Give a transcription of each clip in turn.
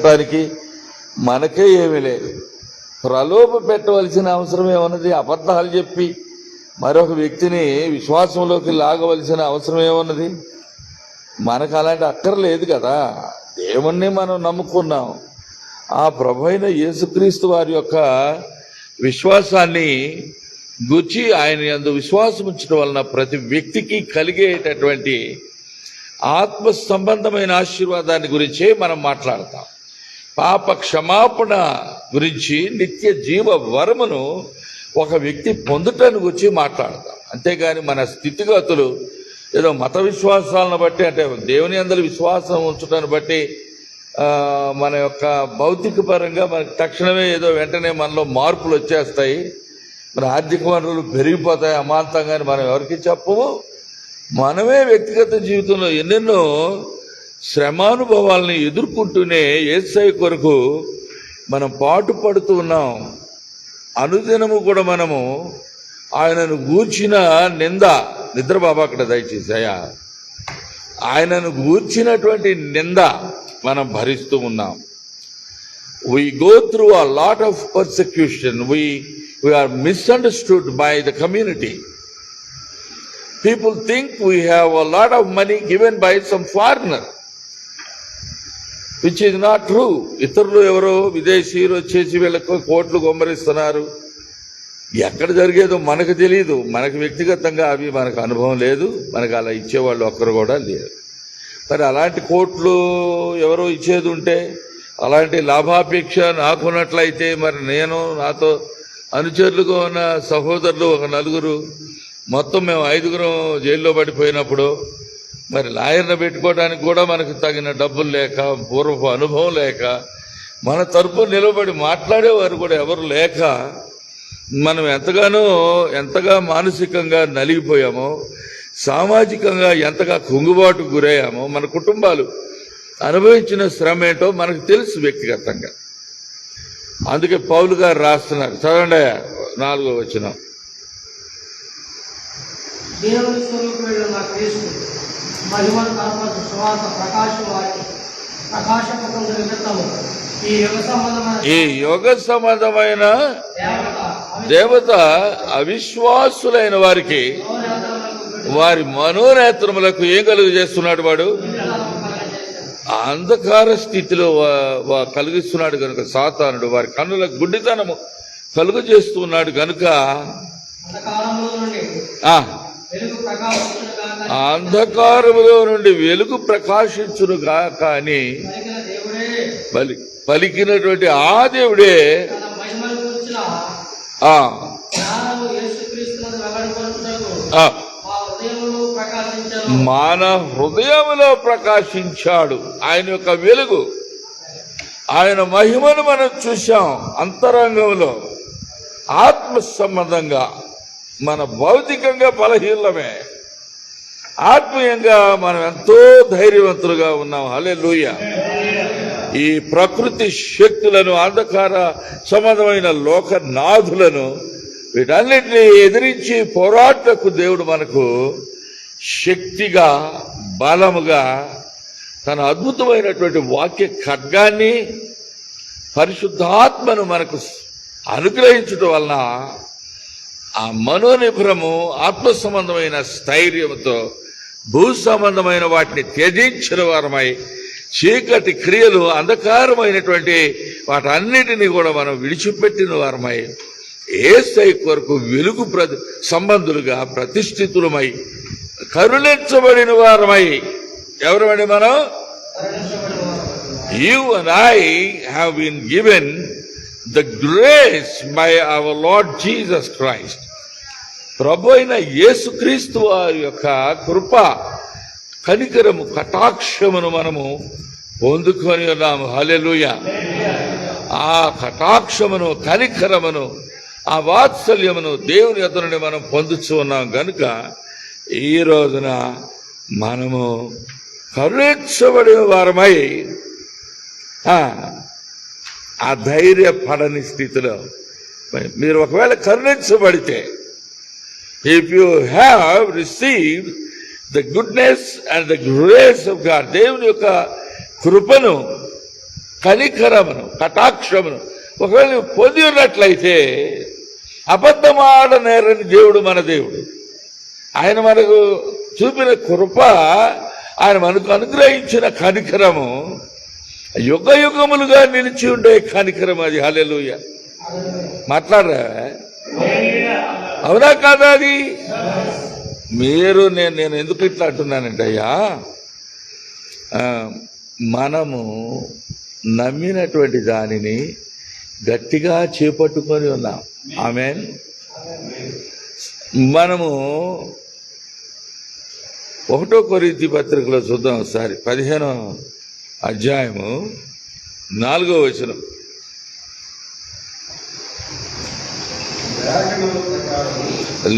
చెప్పటానికి మనకే ఏమీ లేదు. ప్రలోభ పెట్టవలసిన అవసరం ఏమన్నది? అబద్ధాలు చెప్పి మరొక వ్యక్తిని విశ్వాసంలోకి లాగవలసిన అవసరం ఏమన్నది? మనకు అలాంటి అక్కర్లేదు కదా. దేవుణ్ణి మనం నమ్ముకున్నాం. ఆ ప్రభు అయిన యేసుక్రీస్తు వారి యొక్క విశ్వాసాన్ని గుర్చి ఆయన యందు విశ్వాసం ఉంచడం వలన ప్రతి వ్యక్తికి కలిగేటటువంటి ఆత్మ సంబంధమైన ఆశీర్వాదాన్ని గురించే మనం మాట్లాడతాం. పాప క్షమాపణ గురించి, నిత్య జీవ వరమును ఒక వ్యక్తి పొందుటను గురించి మాట్లాడతాం. అంతేగాని మన స్థితిగతులు ఏదో మత విశ్వాసాలను బట్టి, అంటే దేవుని అందరి విశ్వాసం ఉంచడాన్ని బట్టి మన యొక్క భౌతిక పరంగా మనకి తక్షణమే ఏదో వెంటనే మనలో మార్పులు వచ్చేస్తాయి, మన ఆర్థిక వనరులు పెరిగిపోతాయి అమాంతంగా మనం ఎవరికి చెప్పము. మనమే వ్యక్తిగత జీవితంలో ఎన్నెన్నో శ్రమానుభవాలని ఎదుర్కొంటూనే యేసయ్య కొరకు మనం పాటుపడుతూ ఉన్నాం. అనుదినము కూడా మనము ఆయనను గూర్చిన నిద్ర బాబా అక్కడ దయచేసాయా, ఆయనను గూర్చినటువంటి నింద మనం భరిస్తూ ఉన్నాం. We go through a lot of persecution. We are misunderstood by the community. People think we have a lot of money given by some foreigner, which is not true. ఇతరులు ఎవరో విదేశీయులు వచ్చేసి వీళ్ళకు కోట్లు గొమ్మరిస్తున్నారు. ఎక్కడ జరిగేదో మనకు తెలియదు. మనకు వ్యక్తిగతంగా అవి మనకు అనుభవం లేదు. మనకు అలా ఇచ్చేవాళ్ళు ఒక్కరు కూడా లేరు. మరి అలాంటి కోట్లు ఎవరో ఇచ్చేది ఉంటే, అలాంటి లాభాపేక్ష నాకున్నట్లయితే, మరి నేను నాతో అనుచరులుగా ఉన్న సహోదరులు ఒక నలుగురు, మొత్తం మేము 5గురం జైల్లో పడిపోయినప్పుడు మరి లాయర్ను పెట్టుకోవడానికి కూడా మనకు తగిన డబ్బులు లేక, పూర్వపు అనుభవం లేక, మన తరపున నిలబడి మాట్లాడేవారు కూడా ఎవరు లేక మనం ఎంతగా మానసికంగా నలిగిపోయామో, సామాజికంగా ఎంతగా కుంగుబాటుకు గురయ్యామో, మన కుటుంబాలు అనుభవించిన శ్రమ ఏంటో మనకు తెలుసు వ్యక్తిగతంగా. అందుకే పౌలు గారు రాస్తున్నారు, చదవండి 4వ వచనం. దేవుని స్వరూపుడైన నా క్రీస్తు మహిమను కనపరచు సువార్త ప్రకాశపడుతున్న నిమిత్తము ఈ యోగ సంబంధమైన దేవత అవిశ్వాసులైన వారికి వారి మనోనేత్రములకు ఏం కలుగు చేస్తున్నాడు? వాడు అంధకార స్థితిలో కలిగిస్తున్నాడు కనుక సాతానుడు వారి కన్నులకు గుడ్డితనము కలుగు చేస్తున్నాడు కనుక అంధకారములో నుండి వెలుగు ప్రకాశించునుగా కానీ పలికినటువంటి ఆ దేవుడే మన హృదయములో ప్రకాశించాడు. ఆయన యొక్క వెలుగు, ఆయన మహిమను మనం చూశాం. అంతరంగంలో ఆత్మ సంబంధంగా మన భౌతికంగా బలహీనమే, ఆత్మీయంగా మనం ఎంతో ధైర్యవంతులుగా ఉన్నాం. హల్లెలూయా. ఈ ప్రకృతి శక్తులను, అంధకార సంబంధమైన లోకనాథులను, వీటన్నిటినీ ఎదిరించి పోరాటకు దేవుడు మనకు శక్తిగా, బలముగా తన అద్భుతమైనటువంటి వాక్య ఖడ్గాన్ని, పరిశుద్ధాత్మను మనకు అనుగ్రహించడం వలన ఆ మనోనిభరము ఆత్మ సంబంధమైన స్థైర్యంతో భూ సంబంధమైన వాటిని త్యజించిన వారమై, చీకటి క్రియలు, అంధకారమైనటువంటి వాటన్నిటినీ కూడా మనం విడిచిపెట్టిన వారమై, యేసయ్య కొరకు వెలుగు సంబంధులుగా ప్రతిష్ఠితులమై, కరుణించబడిన వారమై, ఎవరమని మనం? You and I have been given the grace by our Lord Jesus Christ. ప్రభు అయిన యేసుక్రీస్తు వారి యొక్క కృప, కనికరము, కటాక్షమును మనము పొందుకొని ఉన్నాము. హల్లెలూయా. ఆ కటాక్షమును, కనికరమును, ఆ వాత్సల్యమును దేవుని యొద్ద నుండి మనం పొందుతూ ఉన్నాం గనుక ఈ రోజున మనము కరుణించబడిన వారమై ఆ ధైర్యపడని స్థితిలో మీరు ఒకవేళ కరుణించబడితే, if you have received the goodness and the grace of God, దేవుని యొక్క కృపను, కనికరమును కటాక్షమును ఒకవేళ నువ్వు పొంది ఉన్నట్లయితే అబద్ధమాడనేరని దేవుడు మన దేవుడు. ఆయన మనకు చూపిన కృప, ఆయన మనకు అనుగ్రహించిన కనికరము యుగ యుగములుగా నిలిచి ఉండే కనికరం అది. హల్లెలూయా. మాట్లాడరా? అవునా కాదా? అది మీరు నేను ఎందుకు ఇట్లా అంటున్నానంటే అయ్యా, మనము నమ్మినటువంటి దానిని గట్టిగా చేపట్టుకొని ఉన్నాం. ఆమేన్. మనము 1 కొరింథీ పత్రికలో చూద్దాం ఒకసారి, 15వ అధ్యాయము 4వ వచనం.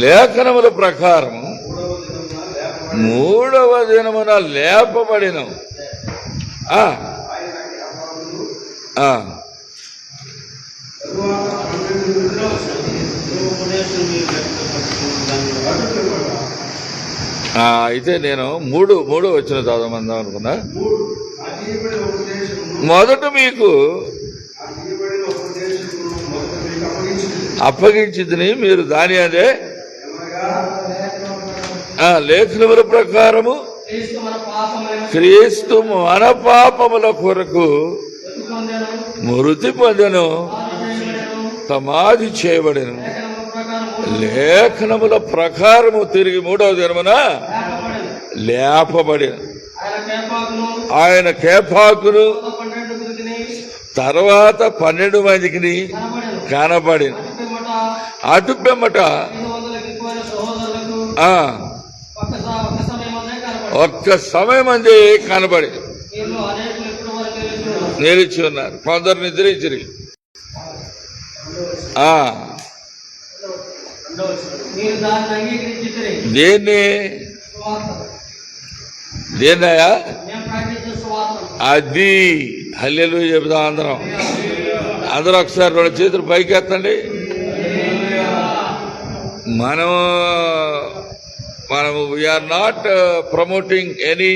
లేఖనముల ప్రకారం 3వ దినమున లేపబడిన అయితే నేను మూడు వచ్చిన చదవమందాం అనుకున్నా. మొదట మీకు అప్పగించింది మీరు దాని అదే లేఖనముల ప్రకారము క్రీస్తు మన పాపముల కొరకు మృతి పొందెను, సమాధి చేయబడెను, లేఖనముల ప్రకారము తిరిగి 3వ దినమున లేపబడిన. ఆయన కేఫాకును తర్వాత 12 మందికి కనబడిన. అటు పిమ్మట ఒక్క సమయం అందే కనబడి నిలిచి ఉన్నారు. కొందరు నిద్రించిరి. దేన్నయ్యా? అది హల్లెలూయా చెబుతాం అందరూ ఒకసారి 2 చేతులు పైకి ఎత్తండి. మనము we are not promoting any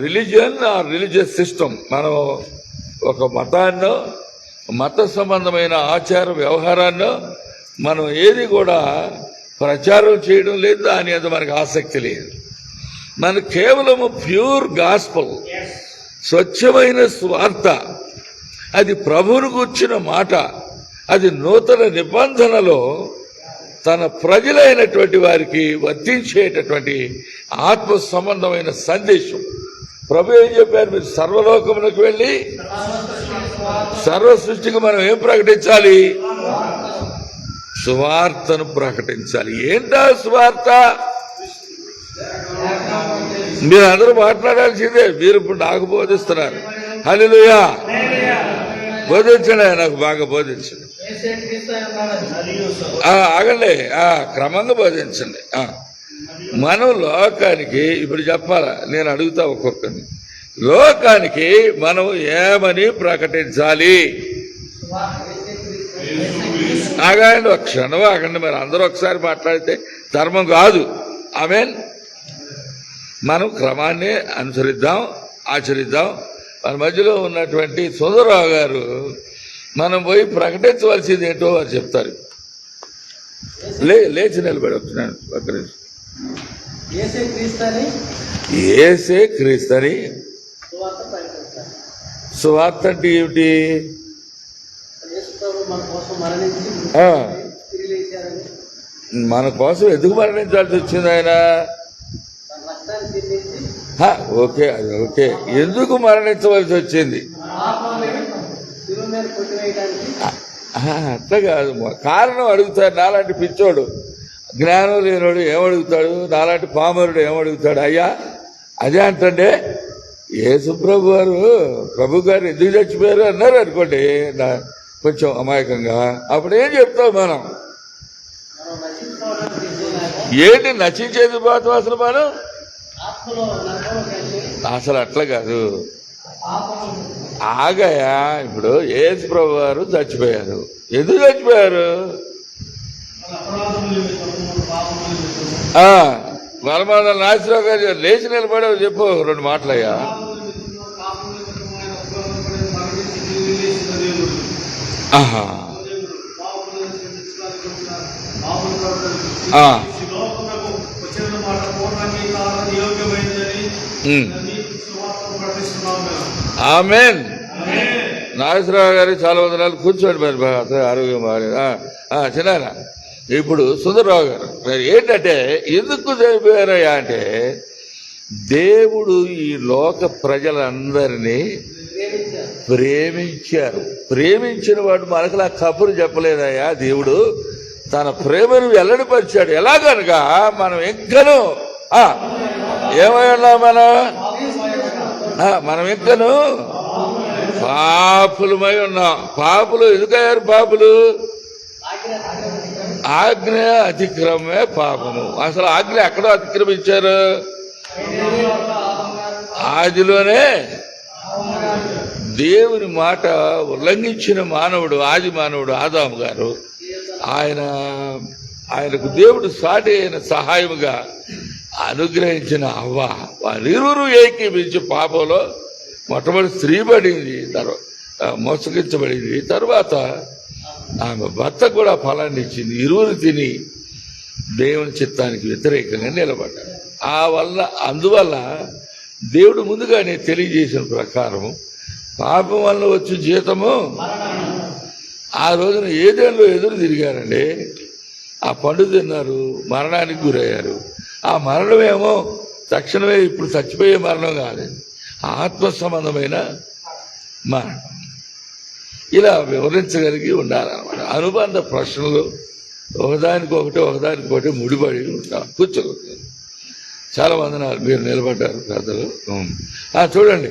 religion or religious system. మనం ఒక మతాన్నో మత సంబంధమైన ఆచార వ్యవహారాన్నో మనం ఏది కూడా ప్రచారం చేయడం లేదు, దాని మీద మనకు ఆసక్తి లేదు. మనకు కేవలము ప్యూర్ గాస్పల్, స్వచ్ఛమైన స్వార్థ, అది ప్రభువును కూర్చిన మాట, అది నూతన నిబంధనలో తన ప్రజలైనటువంటి వారికి వర్తించేటటువంటి ఆత్మ సంబంధమైన సందేశం. ప్రభు ఏం చెప్పారు? మీరు సర్వలోకములకు వెళ్ళి సర్వ సృష్టికి మనం ఏం ప్రకటించాలి? సువార్తను ప్రకటించాలి. ఏంటా సువార్త? మీరు అందరూ మాట్లాడాల్సిందే. మీరు ఇప్పుడు నాకు బోధిస్తున్నారు. హల్లెలూయా. బోధించండి, నాకు బాగా బోధించండి. ఆగండి, క్రమంగా బోధించండి. మనం లోకానికి ఇప్పుడు చెప్పాలా? నేను అడుగుతా ఒక్కొక్కరిని. లోకానికి మనం ఏమని ప్రకటించాలి? ఆగండి, ఒక క్షణం ఆగండి. మరి అందరూ ఒకసారి మాట్లాడితే ధర్మం కాదు. ఆమేన్. మనం క్రమాన్ని అనుసరిద్దాం, ఆచరిద్దాం. మన మధ్యలో ఉన్నటువంటి సుందరరావు గారు మనం పోయి ప్రకటించవలసింది ఏంటో వారు చెప్తారు. లేచి నిలబడి వచ్చినాను. ఏసే క్రీస్తని సువార్త అంటే ఏమిటి? మన కోసం ఎందుకు మరణించాల్సి వచ్చింది ఆయన? ఓకే, అది ఓకే. ఎందుకు మరణించవలసి వచ్చింది? అట్లా కాదు, కారణం అడుగుతాడు. నాలాంటి పిచ్చోడు, జ్ఞానం లేనివాడు ఏమడుగుతాడు? నాలాంటి పామరుడు ఏమడుగుతాడు? అయ్యా అదే అంటే యేసు ప్రభు గారు ఎందుకు చచ్చిపోయారు అన్నారు అనుకోండి, కొంచెం అమాయకంగా. అప్పుడు ఏం చెప్తాం మనం? ఏంటి నశించేది పోతాం అసలు మనం? అసలు అట్లా కాదు. ఆగయా, ఇప్పుడు యేసు ప్రభు గారు చచ్చిపోయారు. ఎందుకు చచ్చిపోయారు? వరమాల నాసిరావు గారు లేచి నిలబడే చెప్పు 2 మాటలయ్యా. ఆహా. పాపములను క్షమించడానికి వచ్చిన పాపుల కొరకు ఆ. ఈ లోకమునకు వచ్చిన మాట పూర్ణంగీకారం యోగ్యమైనదని నీకు సువార్తను ప్రకటిస్తున్నాము కదా. ఆమేన్. నాగేశ్వరరావు గారు చాలా వందనాలు. కూర్చోండి మరి ఆరోగ్యం బాగాలేదు. చిన్న ఇప్పుడు సుందరరావు గారు మరి ఏంటంటే ఎందుకు చనిపోయారయ్యా అంటే దేవుడు ఈ లోక ప్రజలందరినీ ప్రేమించారు. ప్రేమించిన వాడు మనకు నా కబురు చెప్పలేదయ్యా. దేవుడు తన ప్రేమను వెల్లడిపరిచాడు. ఎలాగనగా మనం ఇంకను ఏమై ఉన్నాం మనం ఇంకను పాపులమై ఉన్నాం. పాపులు ఎందుకయ్యారు? పాపులు ఆజ్ఞ అతిక్రమే పాపము. అసలు ఆజ్ఞ ఎక్కడో అతిక్రమించారు? ఆదిలోనే దేవుని మాట ఉల్లంఘించిన మానవుడు, ఆది మానవుడు ఆదాము గారు, ఆయనకు దేవుడు సాటి అయిన సహాయముగా అనుగ్రహించిన అవ్వ, వారిరువురు ఏకీపించి పాపంలో మొట్టమొదటి స్త్రీ పడింది, మోసగించబడింది. తర్వాత ఆమె భర్త కూడా ఫలాన్ని ఇచ్చింది. ఇరువురు తిని దేవుని చిత్తానికి వ్యతిరేకంగా నిలబడ్డారు. అందువల్ల దేవుడు ముందుగానే తెలియజేసిన ప్రకారం పాపం వల్ల వచ్చే జీతము. ఆ రోజున ఏదేళ్ళలో ఎదురు తిరిగారండి. ఆ పండు తిన్నారు, మరణానికి గురయ్యారు. ఆ మరణమేమో తక్షణమే ఇప్పుడు చచ్చిపోయే మరణం కాదు, ఆత్మ సంబంధమైన మరణం. ఇలా వివరించగలిగి ఉండాలన్నమాట. అనుబంధ ప్రశ్నలు ఒకదానికొకటి ముడిపడి ఉంటాం. కూర్చోకూడదు. చాలా వందనాలు, మీరు నిలబడ్డారు పెద్దలు. చూడండి,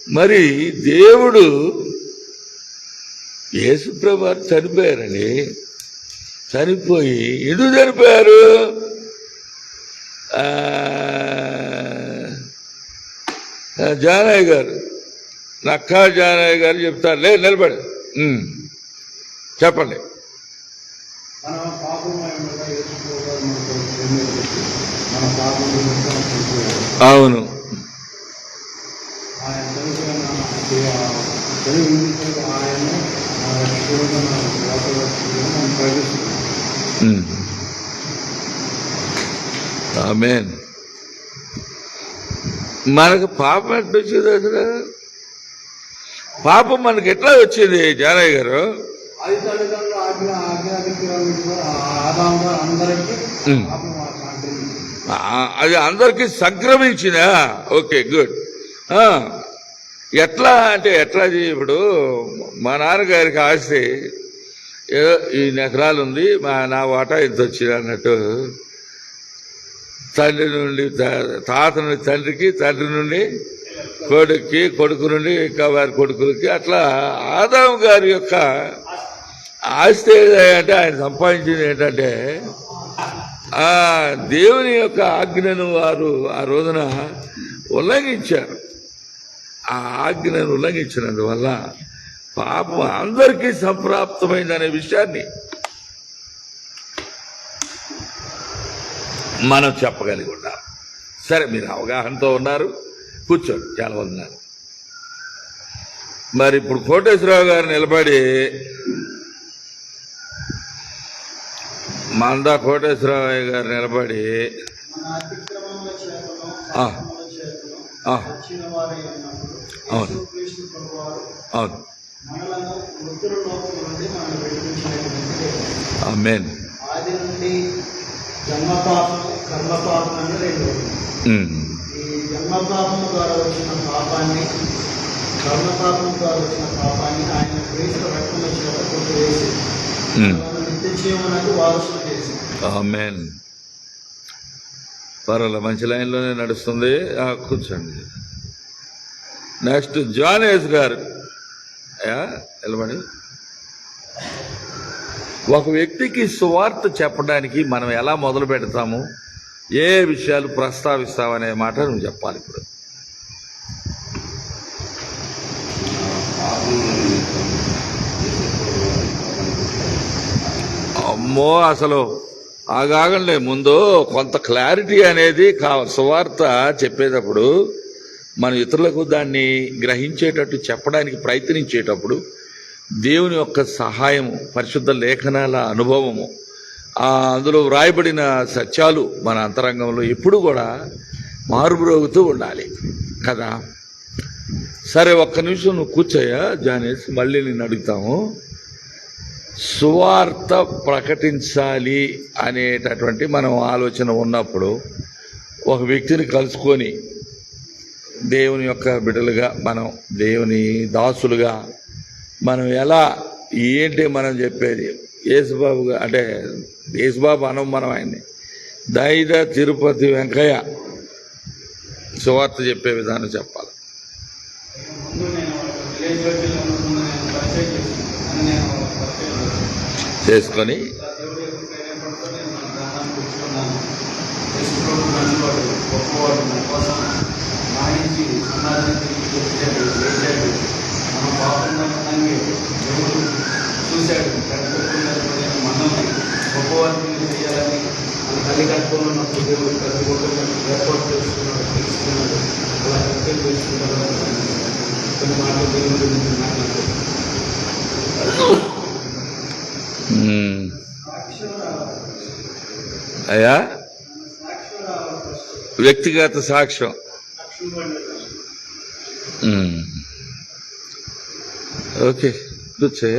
మరి దేవుడు యేసుప్రభు వారు చనిపోయారండి. చనిపోయి ఎందుకు చనిపోయారు? జానయ్య గారు, నక్కా జానయ్య గారు చెప్తారు. నిలబడి చెప్పండి. అవును, ఆమేన్. మనకు పాపం ఎట్లా వచ్చింది? అసలు పాపం మనకి ఎట్లా వచ్చింది జానయ్య గారు? అది అందరికీ సంక్రమించిందా? Okay, good. ఎట్లా అంటే ఎట్లాది? ఇప్పుడు మా నాన్నగారికి ఆస్తి ఏదో 2 ఎకరాలు ఉంది, నా వాటా ఇంత వచ్చింది అన్నట్టు, తండ్రి నుండి తాత నుండి తండ్రికి, తండ్రి నుండి కొడుక్కి, కొడుకు నుండి ఇంకా వారి కొడుకులకి, అట్లా ఆదాము గారి యొక్క ఆస్తి ఏదంటే ఆయన సంపాదించింది ఏంటంటే దేవుని యొక్క ఆజ్ఞను వారు ఆ రోజున ఉల్లంఘించారు. ఆ ఆజ్ఞను ఉల్లంఘించినందువల్ల పాపం అందరికీ సంప్రాప్తమైందనే విషయాన్ని మనం చెప్పగలిగి ఉన్నాం. సరే, మీరు అవగాహనతో ఉన్నారు, కూర్చోండి. చాలా ఉన్నారు. మరి ఇప్పుడు కోటేశ్వరరావు గారు నిలబడి, మందా కోటేశ్వరరావు గారు నిలబడి అవును అవును ఆమేన్. జన్మపాపం, కర్మపాపం అని 2. ఈ జన్మపాపం ద్వారా వచ్చిన పాపాన్ని, కర్మపాపం ద్వారా వచ్చిన పాపాన్ని ఆయన క్రీస్తు రక్తం చేత కొట్టివేసి నిత్య జీవనానికి వారసులు చేసి. ఆమేన్. పర్వాలేదు, మంచి లైన్లోనే నడుస్తుంది. కూర్చోండి. నెక్స్ట్ జానేష్ గారు నిలబడి. ఒక వ్యక్తికి సువార్త చెప్పడానికి మనం ఎలా మొదలు పెడతాము, ఏ విషయాలు ప్రస్తావిస్తామనే మాట నువ్వు చెప్పాలి. ఇప్పుడు అమ్మో, అసలు ఆగాగంలే, ముందు కొంత క్లారిటీ అనేది కావాలి. సువార్త చెప్పేటప్పుడు మనం ఇతరులకు దాన్ని గ్రహించేటట్టు చెప్పడానికి ప్రయత్నించేటప్పుడు దేవుని యొక్క సహాయము, పరిశుద్ధ లేఖనాల అనుభవము, అందులో వ్రాయబడిన సత్యాలు మన అంతరంగంలో ఎప్పుడు కూడా మారుమ్రోగుతూ ఉండాలి కదా. సరే, ఒక్క నిమిషం నువ్వు కూర్చోయా జానేస్, మళ్ళీ నేను అడుగుతాము. సువార్త ప్రకటించాలి అనేటటువంటి మనం ఆలోచన ఉన్నప్పుడు ఒక వ్యక్తిని కలుసుకొని దేవుని యొక్క బిడ్డలుగా, మనం దేవుని దాసులుగా మనం ఎలా ఏంటి మనం చెప్పేది? యేసుబాబుగా అంటే యేసుబాబు అనం మనం ఆయన్ని దైద తిరుపతి వెంకయ్య సువార్త చెప్పే విధానం చెప్పాలి. ముందు నేను విలేజ్ బైబిల్ ముందు నేను పరిచయం చేశాను. నేను పరిచయం చేసుకొని దేవుడి యొక్క ప్రేరేపణతో నేను మన గ్రామాన్ని కూర్చున్నాను. యేసుప్రభు మంచివాడు, గొప్పవాడు, మన కోసం మాయించి సమాజానికి చేశాడు, చేశాడు. మన పాపంగా దేవుడు చూశాడు, కట్టుకున్నటువంటి మనల్ని గొప్పవారిని చేయాలని మన తల్లి కట్టుకుని ఉన్నప్పుడు దేవుడు ప్రతి ఒక్కరిని ఏర్పాటు చేసుకున్నాడు, తెలుసుకున్నాడు. అలా పరిచయం చేసుకున్నాడు. కొన్ని మాటలు దేవుడి గురించి మాట్లాడుతున్నాడు. అయ్యా, వ్యక్తిగత సాక్ష్యం. ఓకే, కూర్చో.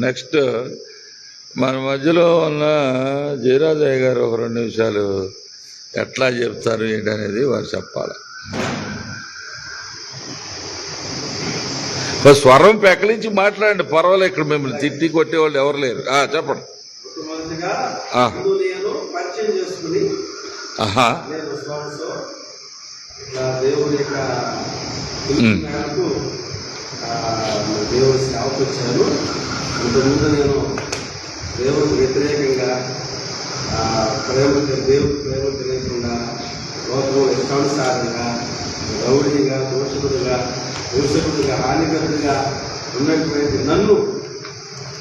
నెక్స్ట్ మన మధ్యలో ఉన్న జయరాజయ్య గారు ఒక 2 నిమిషాలు ఎట్లా చెప్తారు ఏంటనేది వారు చెప్పాలి. స్వరం పెక్కలించి మాట్లాడండి, పర్వాలేదు. ఇక్కడ మిమ్మల్ని తిట్టి కొట్టేవాళ్ళు ఎవరు లేరు. చెప్పండి. దేవుడి యొక్క దేవుడి సేవకు వచ్చాను. ఇంతకుముందు నేను దేవుడికి వ్యతిరేకంగా దేవుడికి ప్రేమ తెలియకుండా లోకం ఇష్టానుసారంగా రౌడీగా, దూషకుడుగా, హానికరుడుగా ఉన్నటువంటి నన్ను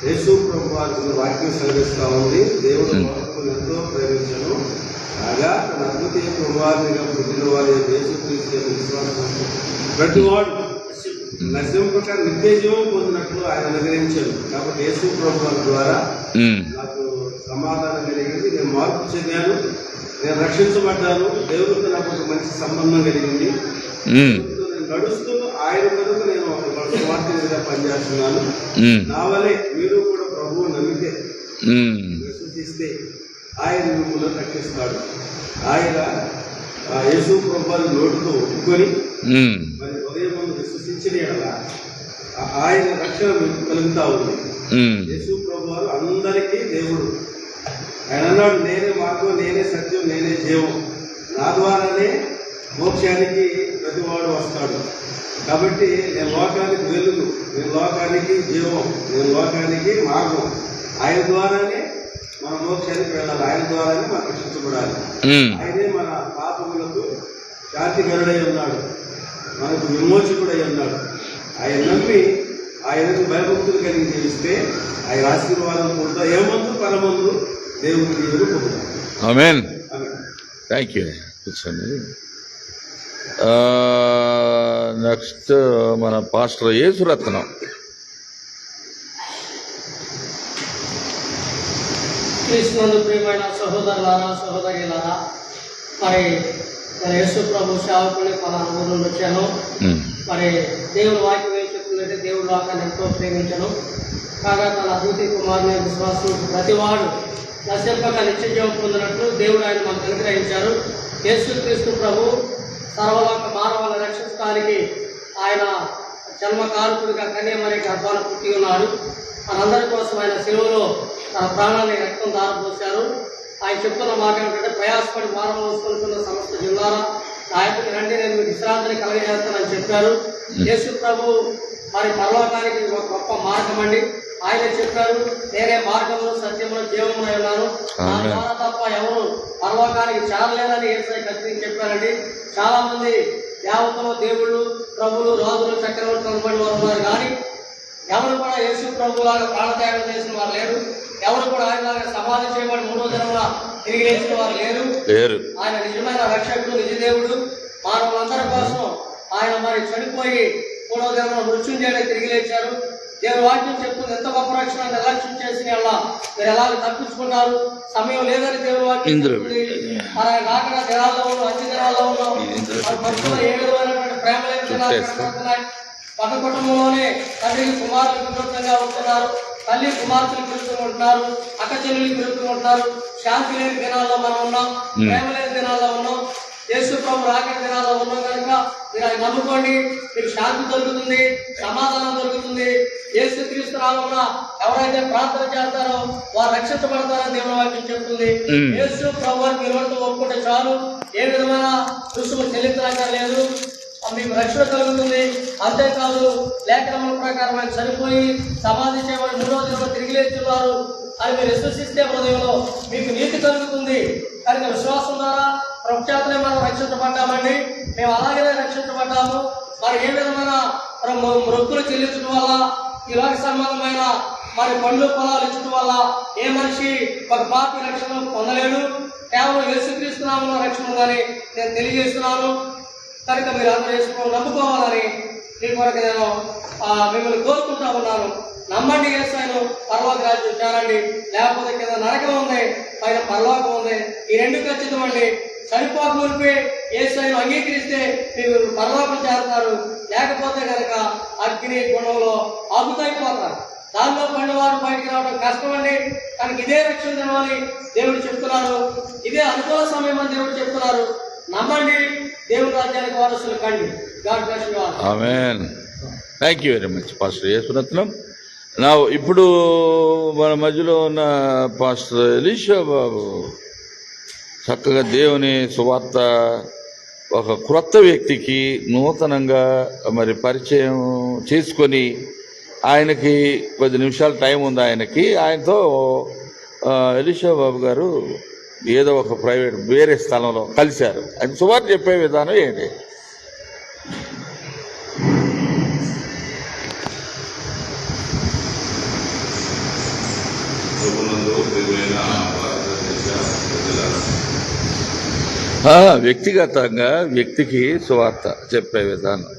యేసు ప్రభు వారి వాక్యం సెలవిస్తూ ఉంది. దేవుడు లోకమును ఎంతో ప్రేమించను, కాగా తన అద్వితీయ కుమారునిగా పుట్టిన వారి యేసుక్రీస్తు విశ్వాసం ప్రతివాడు నశింపక నిత్య జీవం పొందినట్లు ఆయన అనుగ్రహించారు. కాబట్టి యేసు ప్రభు వారి ద్వారా నాకు సమాధానం కలిగింది. నేను మార్పు చెందాను, నేను రక్షించబడ్డాను. దేవుడితో నాకు ఒక మంచి సంబంధం కలిగింది. నేను నడుస్తూ ఆయన కొరకు నేను ఒక స్వార్థంగా పనిచేస్తున్నాను. నా వలే మీరు కూడా ప్రభువు నమ్మితే, విశ్వసిస్తే ఆయన మిమ్మల్ని రక్షిస్తాడు. ఆయన యేసు ప్రభువుని నోటితో ఒప్పుకొని మరి ఉదయం విశ్వసించిన ఆయన రక్షణ మీకు కలుగుతా ఉంది. యేసు ప్రభువు అందరికీ దేవుడు. ఆయన అన్నాడు, నేనే మార్గం, నేనే సత్యం, నేనే జీవం, నా ద్వారానే మోక్షానికి ప్రతివాడు వస్తాడు. కాబట్టి నేను లోకానికి వెలుగు, నేను లోకానికి జీవం, నేను లోకానికి మార్గం. ఆయన ద్వారానే మన మోక్షానికి వెళ్ళాలి, ఆయన ద్వారానే మనం రక్షించబడాలి. ఆయనే మన పాపములకు శాంతికరుడై ఉన్నాడు, మనకు విమోచకుడై ఉన్నాడు. ఆయన నమ్మి ఆయనకు భయభక్తులు కలిగి జీవిస్తే ఆయన ఆశీర్వాదం పొందుతా, ఏమందు పరమందు దేవుడికి దేవుడు పొందుతాడు. ఆమేన్. Thank you. కూర్చోండి. నెక్స్ట్ మన పాస్టర్ యేసురత్నం. క్రీస్తునందు ప్రియమైన సహోదరులారా, సహోదరులారా, మరి యేసు ప్రభు సేవకుని పలానా ఊరు నుండి వచ్చాను. మరి దేవుడు వాక్యం ఏం చెప్తుందంటే, దేవుడు లోకాన్ని ఎంతో ప్రేమించను, కాగా తన అద్వితీయ కుమారుని విశ్వాసం ప్రతివాడు నశింపక నిత్యజీవం పొందినట్లు దేవుడు ఆయన మనకు అనుగ్రహించారు. యేసుక్రీస్తు ప్రభు సర్వలోక మానవాలను రక్షించడానికి ఆయన జన్మకారకుడిగా కన్యమరి గర్భాన పుట్టి ఉన్నాడు. మనందరి కోసం ఆయన శిలువలో తన ప్రాణాన్ని రక్తం దారపోశారు. ఆయన చెప్తున్న మాట ఏమిటంటే, ప్రయాసపడి భారం మోసుకుంటున్న సమస్త జిల్లాల నాయకుడికి రండి, నేను మీకు విశ్రాంతిని కలగజేస్తానని చెప్పారు. యేసు ప్రభు మరి పరలోకానికి ఒక గొప్ప మార్గం అండి. ఆయన చెప్పారు, నేనే మార్గంలో, సత్యంలో, జీవంలో ఉన్నాను, నా ద్వారా తప్ప ఎవరు పరలోకానికి చేరలేదని యేసయ్య ఖచ్చితంగా చెప్పారండి. చాలా మంది దేవతలు, దేవుళ్ళు, ప్రభులు, రాజులు, చక్రవర్తులు అనబడి వారు ఉన్నారు, కానీ ఎవరు కూడా యేసు ప్రభులాగా ప్రాణత్యాగం చేసిన వారు లేరు. ఎవరు కూడా ఆయనలాగా సమాధి చేయబడి 3వ దినమున తిరిగి లేచిన వారు లేరు. ఆయన నిజమైన రక్షకుడు, నిజదేవుడు. మానవులందరి కోసం ఆయన మరి చనిపోయి 3వ దినమున మృత్యుంజయుడై తిరిగి లేచారు. దేవుని వాక్యం చెప్తుంది, ఎంత గొప్ప రక్షణ నిర్లక్ష్యం చేసిన అలా మీరు ఎలా తప్పించుకుంటారు, సమయం లేదని దేవుని వాక్యం చెప్తుంది. మన కాకుండా దినాల్లో ఉన్నాం, అన్ని దినాల్లో ఉన్నాం. మనుషులు ఏ విధమైనటువంటి ప్రేమ లేని దినాలు కనబడుతున్నాయి. పక్క కుటుంబంలోనే తండ్రికి కుమారులు వినూత్నంగా ఉంటున్నారు, తల్లి కుమార్తెలు పిలుచుకుంటున్నారు, అక్క చెల్లెలు పిలుచుకుంటున్నారు. శాంతి లేని దినాల్లో మనం ఉన్నాం, ప్రేమ లేని దినాల్లో ఉన్నాం. యేసు ప్రభు రాకడ దినాల్లో ఉన్నాం కనుక మీరు ఆయన నమ్ముకోండి, మీకు శాంతి దొరుకుతుంది, సమాధానం దొరుకుతుంది. యేసు క్రీస్తు నామమున ఎవరైతే ప్రార్థన చేస్తారో వారు రక్షించబడతారని దేవుని వాక్యం చెప్తుంది. యేసు ప్రభు మీరు ఒప్పుకుంటే చాలు, ఏ విధమైన రుసుము చెల్లించలేదు, మీకు రక్షణ కలుగుతుంది. అంతేకాదు లేఖనముల ప్రకారం ఆయన చనిపోయి సమాధి చేయబడి 3వ దినంలో తిరిగి లేచున్నారు అని మీరు విశ్వసిస్తే హృదయంలో మీకు నీతి కలుగుతుంది. కనుక విశ్వాసం ద్వారా ప్రఖ్యాతనే మనం రక్షించబడ్డామండి. మేము అలాగనే రక్షించబడ్డాము. మరి ఏ విధమైన మొక్కులు చెల్లించడం వల్ల, ఈ లోక సంబంధమైన మరి పండ్లు పొలాలు ఇచ్చడం వల్ల ఏ మనిషి ఒక పాపి రక్షణ పొందలేడు. కేవలం యేసుక్రీస్తు నామములో రక్షణ ఉందని నేను తెలియజేస్తున్నాను. కనుక మీరు అందరూ యేసును నమ్ముకోవాలని మీ కొరకు నేను మిమ్మల్ని కోరుకుంటా ఉన్నాను. నమ్మండి, యేసును పరలోక రాజ్యం చేరండి, లేకపోతే కింద నరకం ఉంది, పైన పరలోకం ఉంది. ఈ రెండు ఖచ్చితమండి. చనిపోక మునిపే యేసును అంగీకరిస్తే మీరు పరలోకం చేస్తారు, లేకపోతే కనుక అగ్ని గుణంలో ఆగుతైపోతారు. దానిలో పండువారు బయటికి రావడం కష్టమండి. కనుక ఇదే రక్షణ దినమని దేవుడు చెప్తున్నారు, ఇదే అనుకూల సమయం అని దేవుడు చెప్తున్నారు. నమ్మండి, దేవుని రాజ్యానికి వారసులు కండి. God bless you all. Amen. Thank you very much pastor Yesuratnam. నా ఇప్పుడు మన మధ్యలో ఉన్న పాస్టర్ ఎలీషా బాబు చక్కగా దేవుని సువార్త ఒక క్రొత్త వ్యక్తికి నూతనంగా మరి పరిచయం చేసుకొని, ఆయనకి 10 నిమిషాలు టైం ఉంది ఆయనతో ఎలీషా బాబు గారు ఏదో ఒక ప్రైవేట్ వేరే స్థలంలో కలిశారు. ఆయన సువార్త చెప్పే విధానం ఏంటి? వ్యక్తిగతంగా వ్యక్తికి సువార్త చెప్పే విధానం.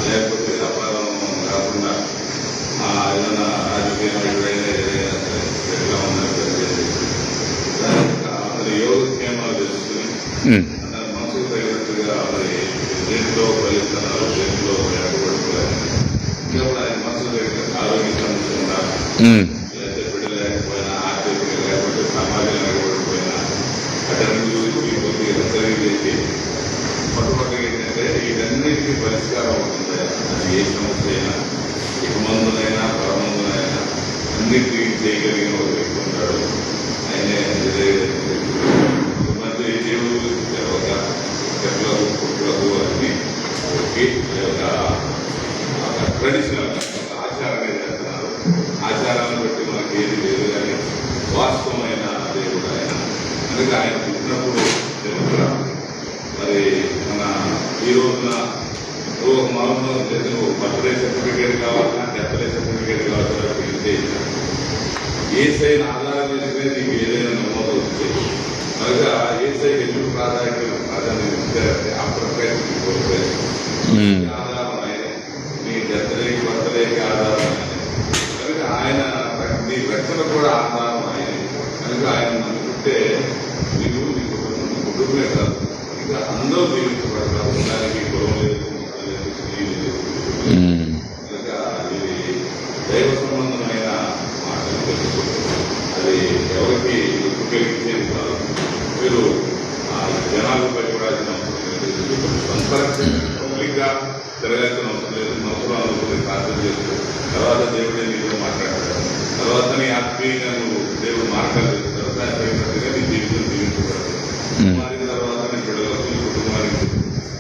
లేకపోతే వ్యాపారం కాకుండా ఏదైనా రాజకీయ నాయకుడైనా ఎట్లా ఉన్నట్టు మరి యోగక్షేమాలు తెలుసుకుని మనసుకు తగినట్టుగా మరి దేంట్లో ఫలిస్తున్నారో దేంట్లో వెనకబడుకోలేదు. ఇంకా కూడా ఆయన మనసుకు తగిన ఆరోగ్య సమస్య ఉన్నా, లేకపోతే బిడ్డ లేకపోయినా, ఆర్థికంగా లేకపోతే సమాజం వెనకబడిపోయినా అటన్నిటి గురించి కొద్దిగా హెచ్చరిక చేసి మొట్టమొదటి ఏంటంటే వీటన్నిటికీ పరిష్కారం అవుతుంది. అది ఏ సమస్య అయినా, ఇక మందునైనా పరమందునైనా అన్నిటికీ చేయగలిగిన ఒక వ్యక్తి ఉంటాడు. ఆయనే మధ్య దేవుడు ఒక చెట్లకు పుట్లకు అన్ని ఒక ట్రెడిషనల్ ఆచారాన్ని చేస్తున్నారు. ఆచారాన్ని బట్టి మనకి ఏది లేదు, కానీ వాస్తవమైన దేవుడు ఆయన. అందుకే ఆయన పుట్టినప్పుడు తెలుగురా మరి మన ఈ రోజున ఒక మామూలు బర్త్డే సర్టిఫికేట్ కావాలన్నా, డెత్ సర్టిఫికేట్ కావాలన్నా వెళ్తే ఏసైని ఆధారం చేసుకునే నీకు ఏదైనా నమోదు అవుతుంది. కనుక ఏసైకి ఎందుకు ప్రాధాన్యత ఇచ్చారంటే ఆ ప్రొఫెషన్ ఆధారం ఆయనే, నీ డెత్కి బర్త్డేకి ఆధారం ఆయనే. కనుక ఆయన నీ రక్షణ కూడా ఆధారం ఆయనే. కనుక ఆయన అనుకుంటే నీకు నీ కుటుంబమే కాదు, ఇంకా అందరూ జీవించబడతారు. దానికి కులం లేదు, లేదు, స్త్రీ లేదు. కనుక ఇది దైవ సంబంధమైన మాటలు తెలుసుకుంటారు. అది ఎవరికి ఉపయోగించేది కాదు. మీరు జనాలపై కూడా పబ్లిక్గా తిరగాల్సిన అవసరం లేదు. అవసరం అనుకుని ప్రార్థన చేస్తూ తర్వాత దేవుడే నీతో మాట్లాడతాడు. తర్వాత నీ ఆత్మీయంగా నువ్వు దేవుడు మార్గాలు చేస్తారు. దాని తగినట్టుగా నీ జీవితం జీవించబడతాడు. మారిన తర్వాత నీ బిడ్డలకు, నీ కుటుంబానికి,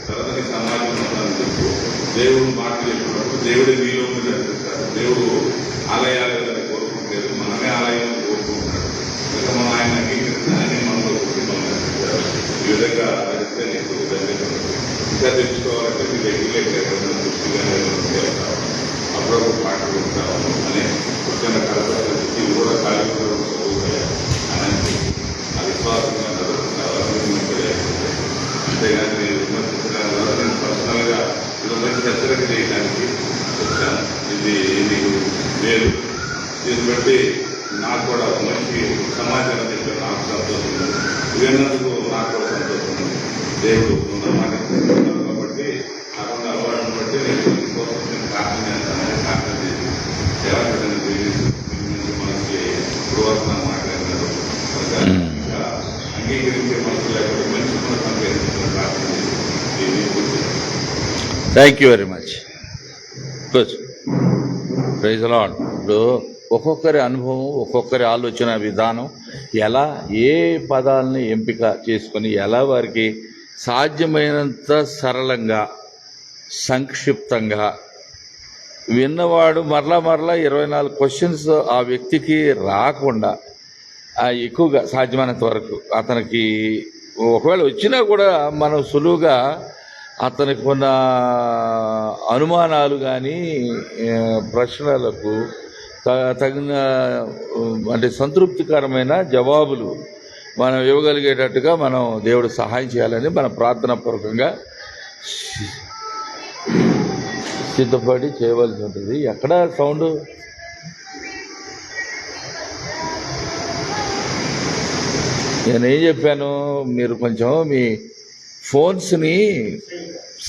తర్వాత నీ సమాజం మొత్తాన్ని చెప్పు. దేవుడు మాటలు చెప్పినప్పుడు దేవుడే నీలో నడిపిస్తాడు. దేవుడు ఆలయాలని కోరుకుంటలేదు, మనమే ఆలయం కోరుకుంటాడు. ఒప్పుకుంటున్నాడు. ఇక మనం ఆయన అంగీకరిస్తే ఆయన మనలో వచ్చి మనం నడిపిస్తారు. ఈ విధంగా నడిస్తే నీకు ఇంకా తెలుసుకోవాలంటే మీ రెగ్యులేట్ ఎక్కడైనా దృష్టిగానే చేస్తాము, అప్పుడప్పుడు పాటలు ఉంటాము అనే వచ్చిన కలపి కూడా ఖాళీ చదువుతాయి అని ఆ విశ్వాసంగా నడుపుతారు. అంతేగాని నేను విమర్శించడానికి ద్వారా నేను పర్సనల్గా ఇది మంచి హెచ్చరిక చేయడానికి వచ్చాను. ఇది నీకు లేదు, దీన్ని బట్టి నాకు కూడా ఒక మంచి సమాచారం చెప్పే నాకు సంతోషం ఉంది, విన్నందుకు నాకు కూడా సంతోషం ఉంది. దేవుడు ఉన్నమాట కాబట్టి అక్కడ అలవాటును బట్టి నేను కోసం నేను ప్రార్థన చేస్తానని ప్రార్థన చేసి సేవకుడిని తెలియజేసి మనకి పూర్వకంగా మాట్లాడినారు. ఇంకా అంగీకరించే మనసు లేకపోతే మంచి మన సంకేతించిన ప్రార్థన చేసి thank you very much. Good. Praise the Lord. ఇప్పుడు ఒక్కొక్కరి అనుభవం, ఒక్కొక్కరి ఆలోచన విధానం, ఎలా ఏ పదాలని ఎంపిక చేసుకొని ఎలా వారికి సాధ్యమైనంత సరళంగా సంక్షిప్తంగా విన్నవాడు మరలా 24 క్వశ్చన్స్ ఆ వ్యక్తికి రాకుండా ఎక్కువగా సాధ్యమైనంత వరకు అతనికి ఒకవేళ వచ్చినా కూడా మనం సులువుగా అతనికి ఉన్న అనుమానాలు కానీ ప్రశ్నలకు తగిన అంటే సంతృప్తికరమైన జవాబులు మనం ఇవ్వగలిగేటట్టుగా మనం దేవుడు సహాయం చేయాలని మన ప్రార్థనా పూర్వకంగా సిద్ధపడి చేయవలసి ఉంటుంది. ఎక్కడ సౌండ్? నేనేం చెప్పాను, మీరు కొంచెం మీ ఫోన్స్ని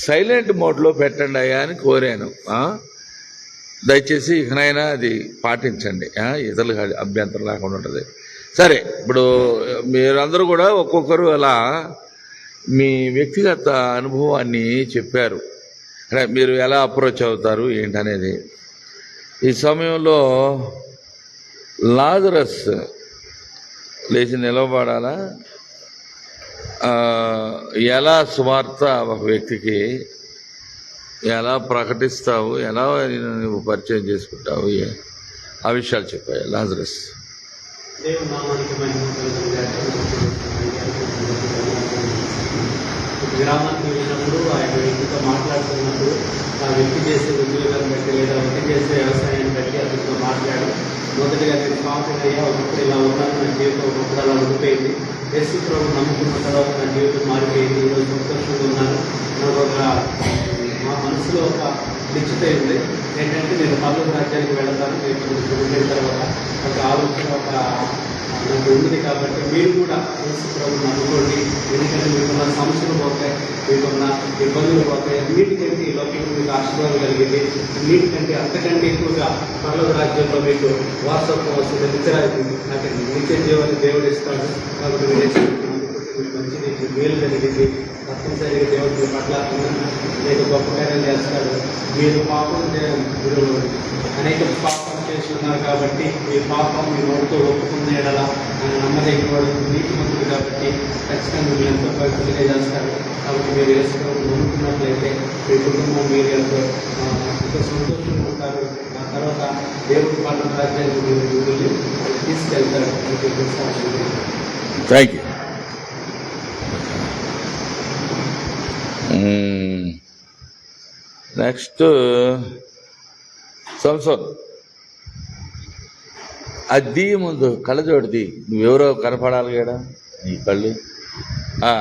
సైలెంట్ మోడ్లో పెట్టండి అయ్యా అని కోరాను. దయచేసి ఇకనైనా అది పాటించండి, ఇతరులకు అభ్యంతరం లేకుండా ఉంటుంది. సరే, ఇప్పుడు మీరందరూ కూడా ఒక్కొక్కరు అలా మీ వ్యక్తిగత అనుభవాన్ని చెప్పారు. మీరు ఎలా అప్రోచ్ అవుతారు ఏంటనేది. ఈ సమయంలో లాజరస్ లేచి నిలబడాలా, ఎలా సువార్త ఒక వ్యక్తికి ఎలా ప్రకటిస్తావు, ఎలా నువ్వు పరిచయం చేసుకుంటావు, ఆ విషయాలు చెప్పాయి. లాజరస్. గ్రామానికి వెళ్ళినప్పుడు ఆయన వ్యక్తితో మాట్లాడుతున్నప్పుడు ఆ వ్యక్తి చేసే ఉద్యోగాన్ని బట్టి లేదా వ్యక్తి చేసే వ్యవసాయాన్ని బట్టి అతనితో మాట్లాడి మొదటిగా నేను కాన్ఫిడెంట్ అయ్యా, ఒకప్పుడు ఇలా ఉన్నాను, నా జీవితం ఒకప్పుడు అలా ఉండిపోయింది, యేసు ప్రభువును నమ్ముకున్న తర్వాత నా జీవితం మారిపోయింది, ఈరోజు సంతోషంగా ఉన్నాను, నాకు ఒక మా మనసులో ఒక నిశ్చిత ఉంది ఏంటంటే నేను పర్లోక రాజ్యానికి వెళతాను, నేను వెళ్ళిన తర్వాత ఒక ఆలోచన ఒక నాకు ఉంది. కాబట్టి మీరు కూడా యేసు ప్రభువును నమ్ముకోండి, ఎందుకంటే మీకున్న సమస్యలు పోతాయి, మీకున్న ఇబ్బందులు పోతాయి, అన్నిటికంటే ఈ లోకంలో మీకు ఆశీర్వాదం కలిగింది, అన్నిటికంటే అంతకంటే ఎక్కువగా పర్లోక రాజ్యంలో మీకు వారసత్వం వస్తుంది, నాకు నిత్య జీవాన్ని దేవుడు ఇస్తాడు. కాబట్టి మీకు మంచిది మేలు జరిగింది, తప్పనిసరిగా దేవుడి పట్ల అనేక గొప్ప కార్యాలు చేస్తాడు. మీరు పాపం మీరు అనేక పాపం చేసి ఉన్నారు కాబట్టి మీ పాపం మీ నోటితో ఒప్పుకున్న ఎడల ఆయన నమ్మదగినవాడు, నీతిమంతుడు కాబట్టి ఖచ్చితంగా మీరు ఎంతో పవిత్రంగా చేస్తారు. కాబట్టి మీరు వేసుకోవడం నమ్ముకున్నట్లయితే మీ కుటుంబం మీరు ఎంతో సంతోషంగా ఉంటారు. ఆ తర్వాత దేవుడి పట్ల రాజ్యానికి మీరు తీసుకెళ్తారు. Thank you. నెక్స్ట్ సంసోన్. అది ముందు కళ్ళజోడిది, నువ్వెవరో కనపడాలి కదా నీ కళ్ళు. నా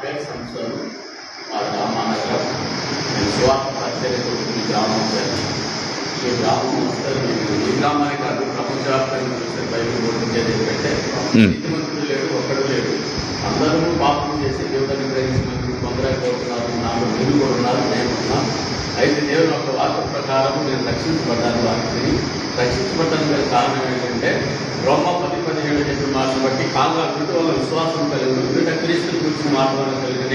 పేరు సంసోన్, మా గ్రామానగర్. నేను స్వార్థ పరిచర్యకు ఈ గ్రామం వచ్చాను. ఈ గ్రామం వస్తే ఈ గ్రామానికి కాదు, ప్రపంచవ్యాప్తంగా చూస్తే బయటకు పోతుంచేది ఏంటంటే నీతిమంతుడు లేడు, ఒక్కడు లేడు, అందరూ పాపం చేసి దేవుడిని గ్రహించినందుకు పొందలేకపోతున్నారు. నాకు మీరు కూడా ఉన్నారు, నేను ఉన్నాను. అయితే దేవుని ఒక వాక్య ప్రకారం నేను రక్షించబడ్డాను. వాక్యని రక్షించబడ్డానికి కారణం ఏంటంటే రోమా 10:17 చెప్పిన మాటను బట్టి కాగా వీటి వల్ల విశ్వాసం కలిగి వీట క్రీస్తుని గురించి మాట్లాడడం కలిగిన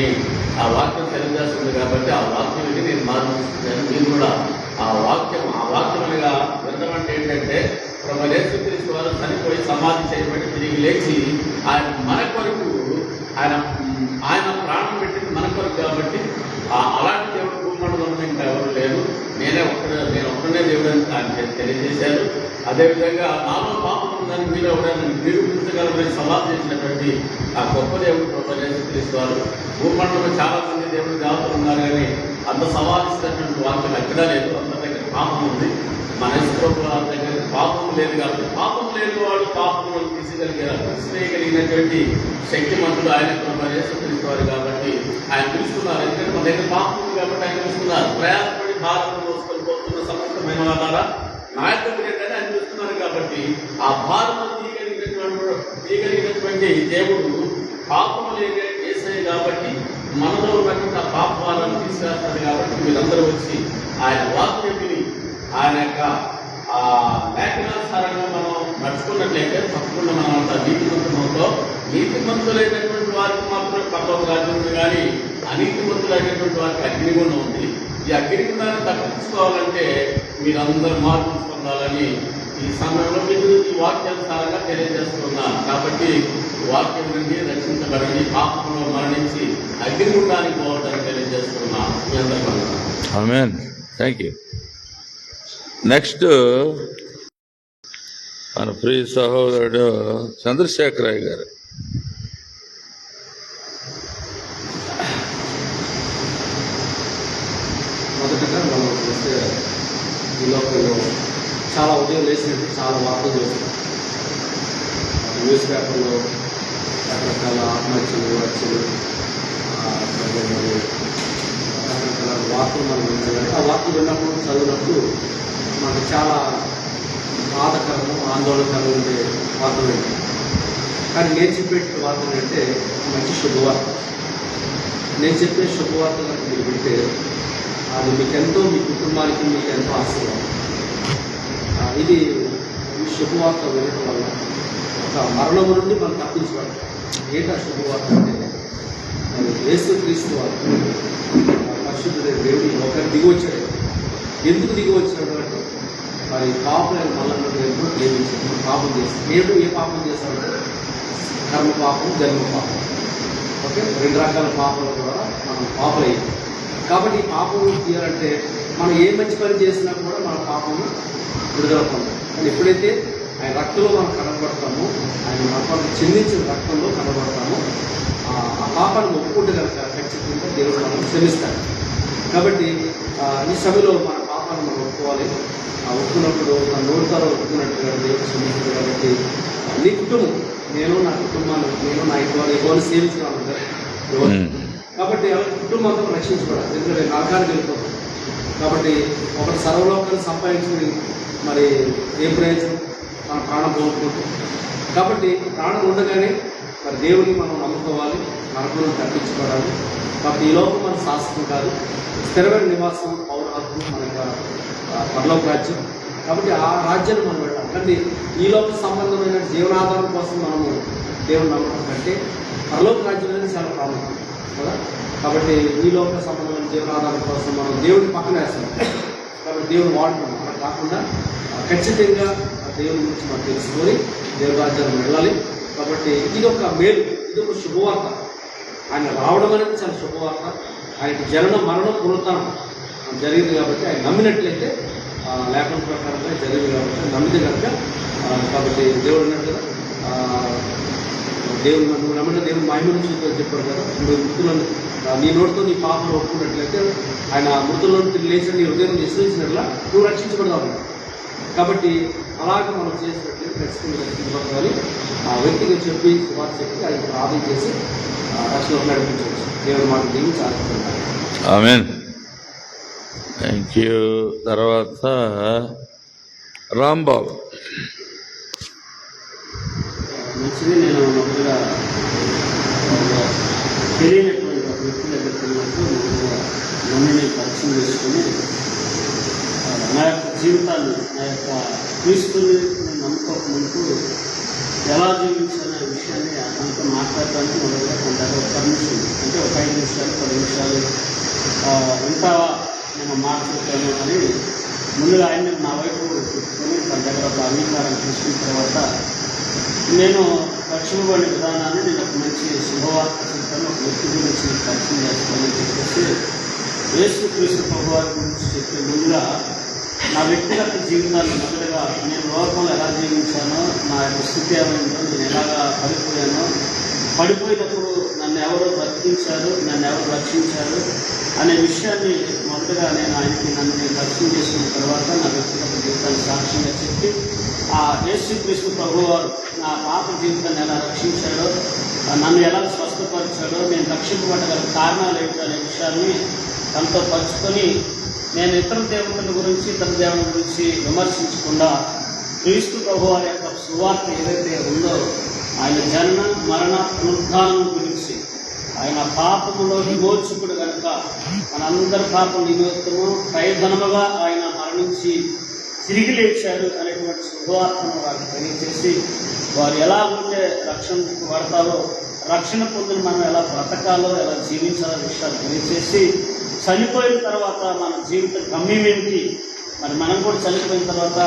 ఆ వాక్యం తెలియజేస్తుంది. కాబట్టి ఆ వాక్యం నేను మార్పిస్తున్నాను. మీరు కూడా ఆ వాక్యములుగా విందమంటే ఏంటంటే ప్రభు యేసు క్రీస్తు వారు చనిపోయి సమాధి చేయబడి తిరిగి లేచి ఆయన మన కొరకు ఆయన ప్రాణం పెట్టింది మన కొరకు. కాబట్టి అలాంటి దేవుడు భూమండలంలో ఇంకా ఎవరు లేరు, నేను ఒక్కడే దేవుడు అని ఆయన తెలియజేశారు. అదేవిధంగా నాలో పాపం ఉందని మీరు ఎవరైనా నిరూపించగలరని సవాల్ చేసినటువంటి ఆ గొప్ప దేవుడు ప్రభు యేసుక్రీస్తు వారు భూమండలంలో చాలా మంది దేవుడు దేవతలు ఉన్నారు కానీ అంత సవాల్ ఇస్తున్నటువంటి వాక్యం ఎక్కడా లేదు. అంత దగ్గర పాపం ఉంది. మన యేసు ప్రభు వారి దగ్గర పాపం లేదు కాబట్టి పాపం లేని వాడు పాపం తీసేయగలిగినటువంటి శక్తిమంతుడు ఆయన ప్రభు యేసుక్రీస్తు వారు కాబట్టి ఆయన పిలుస్తున్నారు. ఎందుకంటే మన దగ్గర పాపం ఉంది కాబట్టి ఆయన పిలుస్తున్నారు. ప్రయాసపడి భారతం మోసుకొని పోతున్న సమస్తమైన వాళ్ళారా నా యొక్క ఏంటంటే ఆయన పిలుస్తున్నారు. కాబట్టి ఆ భారతం తీయగలిగినటువంటి దేవుడు పాపం లేని యేసయ్య కాబట్టి మనలో ఉన్నటువంటి ఆ పాప భారాన్ని తీసుకురాస్తాడు. కాబట్టి మీరందరూ వచ్చి ఆయన వాక్యం విని ఆయన యొక్క ఆ లేఖనానుసారంగా మనం నడుచుకున్నట్లయితే తప్పకుండా మనం అంతా నీతిమంతులైనటువంటి వారికి మాత్రమే పర్లోక రాజ్యం ఉంది కానీ అనీతిమంతులైనటువంటి వారికి అగ్నిగుండం ఉంది. ఈ అగ్నిగుండాన్ని తప్పించుకోవాలంటే మీరందరూ మార్పు పొందాలని ఈ సమయంలో మీరు ఈ వాక్యానుసారంగా తెలియజేస్తున్నాను. కాబట్టి వాక్యం నుండి రక్షించబడండి, పాపంలో మరణించి అగ్నిగుండానికి పోవడానికి తెలియజేస్తున్నాను. మీ అందరికీ ఆమేన్. Thank you. నెక్స్ట్ మన ప్రియ సహోదరుడు చంద్రశేఖరయ్య గారు. మొదటగా మనం చూస్తే ఈ లోకంలో చాలా ఉదయం లేచినట్టు చాలా వార్తలు చూస్తాం. న్యూస్ పేపర్లో రకరకాల ఆత్మహత్యలు హత్యలు రకరకాల వార్తలు మనం వింటాం. ఆ వార్తలు విన్నప్పుడు చదివినప్పుడు మనకు చాలా బాధకరము ఆందోళనకరం ఉండే వార్తలు వింటాం. కానీ నేను చెప్పే వార్తలు అంటే మంచి శుభవార్త. నేను చెప్పే శుభవార్త కనుక మీరు వింటే అది మీకెంతో, మీ కుటుంబానికి మీకు ఎంతో ఆశీర్వాదం. ఇది ఈ శుభవార్త వినడం వల్ల ఒక మరణం నుండి మనం తప్పించబడతాం. ఏంటా శుభవార్త అంటే అది యేసుక్రీస్తు వారు పరిశుద్ధుడైన దేవుడు ఒకరు దిగి వచ్చాడు. ఎందుకు దిగి వచ్చాడు అంటే మరి పాపలైన మనల్ని దేవుడు ప్రేమించాడు. పాపం చేస్తాడు. దేవుడు ఏ పాపం చేస్తాడంటే కర్మ పాపం, జన్మ పాపం. ఓకే, 2 రకాల పాపాల ద్వారా మనం పాపలయ్యాం. కాబట్టి ఈ పాపం తీయాలంటే మనం ఏ మంచి పని చేసినా కూడా మన పాపము విడుదల పొందాలి. కానీ ఎప్పుడైతే ఆయన రక్తంలో మనం కనబడతామో, ఆయన మన చెందించిన రక్తంలో కనబడతామో, ఆ పాపాన్ని ఒప్పుకుంటే కనుక ఖచ్చితంగా దేవుడు మనం క్షమిస్తాడు. కాబట్టి ఈ సమయంలో మన పాపాన్ని మనం ఒప్పుకోవాలి. ఒప్పుకున్నప్పుడు మన నోటితో ఒప్పుకున్నట్టుగా దేవుడు క్షమిస్తాడు. కాబట్టి నీ కుటుంబం, నేను నా కుటుంబాన్ని, నేను నా ఇంటి వాళ్ళు ఎవరు సేవించుకోవాలి. కాబట్టి కుటుంబంతో రక్షించబడాలి. ఎందుకంటే నరకానికి వెళ్ళిపోతుంది. కాబట్టి ఒకటి సర్వలోకాన్ని సంపాదించుకుని మరి ఏ ప్రయోజనం, మన ప్రాణం పోగొట్టుకుంటాం. కాబట్టి ప్రాణం ఉండగానే మరి దేవుని మనం నమ్ముకోవాలి, నరకులను తప్పించబడాలి. కాబట్టి ఈ లోకం మన శాస్త్రం కాదు, స్థిరమైన నివాసం, పౌర హక్కు, మన పరలోక రాజ్యం. కాబట్టి ఆ రాజ్యాన్ని మనం పెట్టాలి. కానీ ఈ లోక సంబంధమైన జీవనాధారం కోసం మనము దేవుని నమ్మకం కంటే పరలోక రాజ్యం అనేది చాలా ప్రాముఖ్యం కదా. కాబట్టి ఈ లోక సంబంధమైన జీవనాధారం కోసం మనం దేవుడిని పక్కన వేస్తాం. కాబట్టి దేవుని వాడుతున్నాం. అలా కాకుండా ఖచ్చితంగా దేవుని గురించి మనం తెలుసుకొని దేవుని రాజ్యాన్ని వెళ్ళాలి. కాబట్టి ఇది ఒక మేలు, ఇది ఒక శుభవార్త. ఆయన రావడం అనేది చాలా శుభవార్త. ఆయనకి జననం, మరణం, పునరుత్థానం జరిగింది కాబట్టి ఆయన నమ్మినట్లయితే లేఖన ప్రకారంగా జరిగింది కాబట్టి నమ్మితే కనుక కాబట్టి దేవుడు అన్నాడు కదా, దేవుడు నువ్వు నమ్మిన దేవుడు మహిమను చూపుని చెప్పాడు కదా. నువ్వు మృతులను నీ నోటితో నీ పాపను ఒప్పుకున్నట్లయితే ఆయన మృతుల్లో లేచిన నీ హృదయం విశ్వసించినట్లా నువ్వు రక్షించబడతావు. కాబట్టి అలాగే మనం చేసినట్లయితే ఖచ్చితంగా రక్షించబడాలి. ఆ వ్యక్తికి చెప్పి సువార్త చెప్పి ఆయన ప్రార్థన చేసి రక్షణలో నడిపించవచ్చు. దేవుడు మాట దీన్ని చాలా ఆమేన్. Thank you. తర్వాత రాంబాబు. మంచిది. నేను మొదలుగా తెలియనటువంటి ఒక వ్యక్తి దగ్గరికి వెళ్ళినప్పుడు నన్ను నేను పరిచయం చేసుకుని నా యొక్క జీవితాన్ని, నా యొక్క క్రీస్తుని నేను నమ్ముకోకముందు ఎలా జీవించాలనే విషయాన్ని అతనితో మాట్లాడటానికి మొదలుగా కొంత పర్మిషన్, అంటే ఒక 5 నిమిషాలు 10 నిమిషాలు ఎంత నేను మాట్లాడతాను అని ముందుగా ఆయన నా వైపు పెట్టుకొని తన దగ్గర ఒక అంగీకారం తీసుకున్న తర్వాత నేను రక్షింపబడిన విధానాన్ని నేను ఒక మంచి శుభవార్త చెప్తాను, ఒక వ్యక్తి గురించి పరిచయం చేస్తానని చెప్పేసి యేసుక్రీస్తు ప్రభువారి గురించి చెప్పే ముందుగా నా వ్యక్తిగత జీవితాన్ని మొదటగా నేను లోకంలో ఎలా జీవించానో, నా యొక్క స్థితి ఏమైందో, నేను ఎలాగా పడిపోయినప్పుడు నన్ను ఎవరు బ్రతికించారు, నన్ను ఎవరు రక్షించారు అనే విషయాన్ని మొదటగా నన్ను రక్షణ చేసుకున్న తర్వాత నా వ్యక్తిగత జీవితాన్ని సాక్ష్యంగా చెప్పి ఆ యేసుక్రీస్తు ప్రభువారు నా పాప జీవితాన్ని ఎలా రక్షించాడో, నన్ను ఎలా స్వస్థపరిచాడో, నేను రక్షింపబడగల కారణాలు ఏంటో అనే విషయాన్ని తనతో పంచుకొని నేను ఇతర దేవతల గురించి ఇతర దేవుల గురించి విమర్శించకుండా క్రీస్తు ప్రభువారి యొక్క సువార్త ఏదైతే ఉందో ఆయన జనన మరణ పునరుద్ధానం గురించి, ఆయన పాపములో విమోచకుడు కనుక మనందరి పాపం నిమిత్తము ప్రయత్నముగా ఆయన మరణించి తిరిగి లేచాడు అనేటువంటి శుభవార్తను వారికి తెలియజేసి వారు ఎలా ఉంటే రక్షణకు పడతారో, రక్షణ పొందిన మనం ఎలా బ్రతకాలో, ఎలా జీవించాలో విషయాలు తెలియజేసి చనిపోయిన తర్వాత మన జీవిత గమ్యం ఏంటి, మరి మనం కూడా చనిపోయిన తర్వాత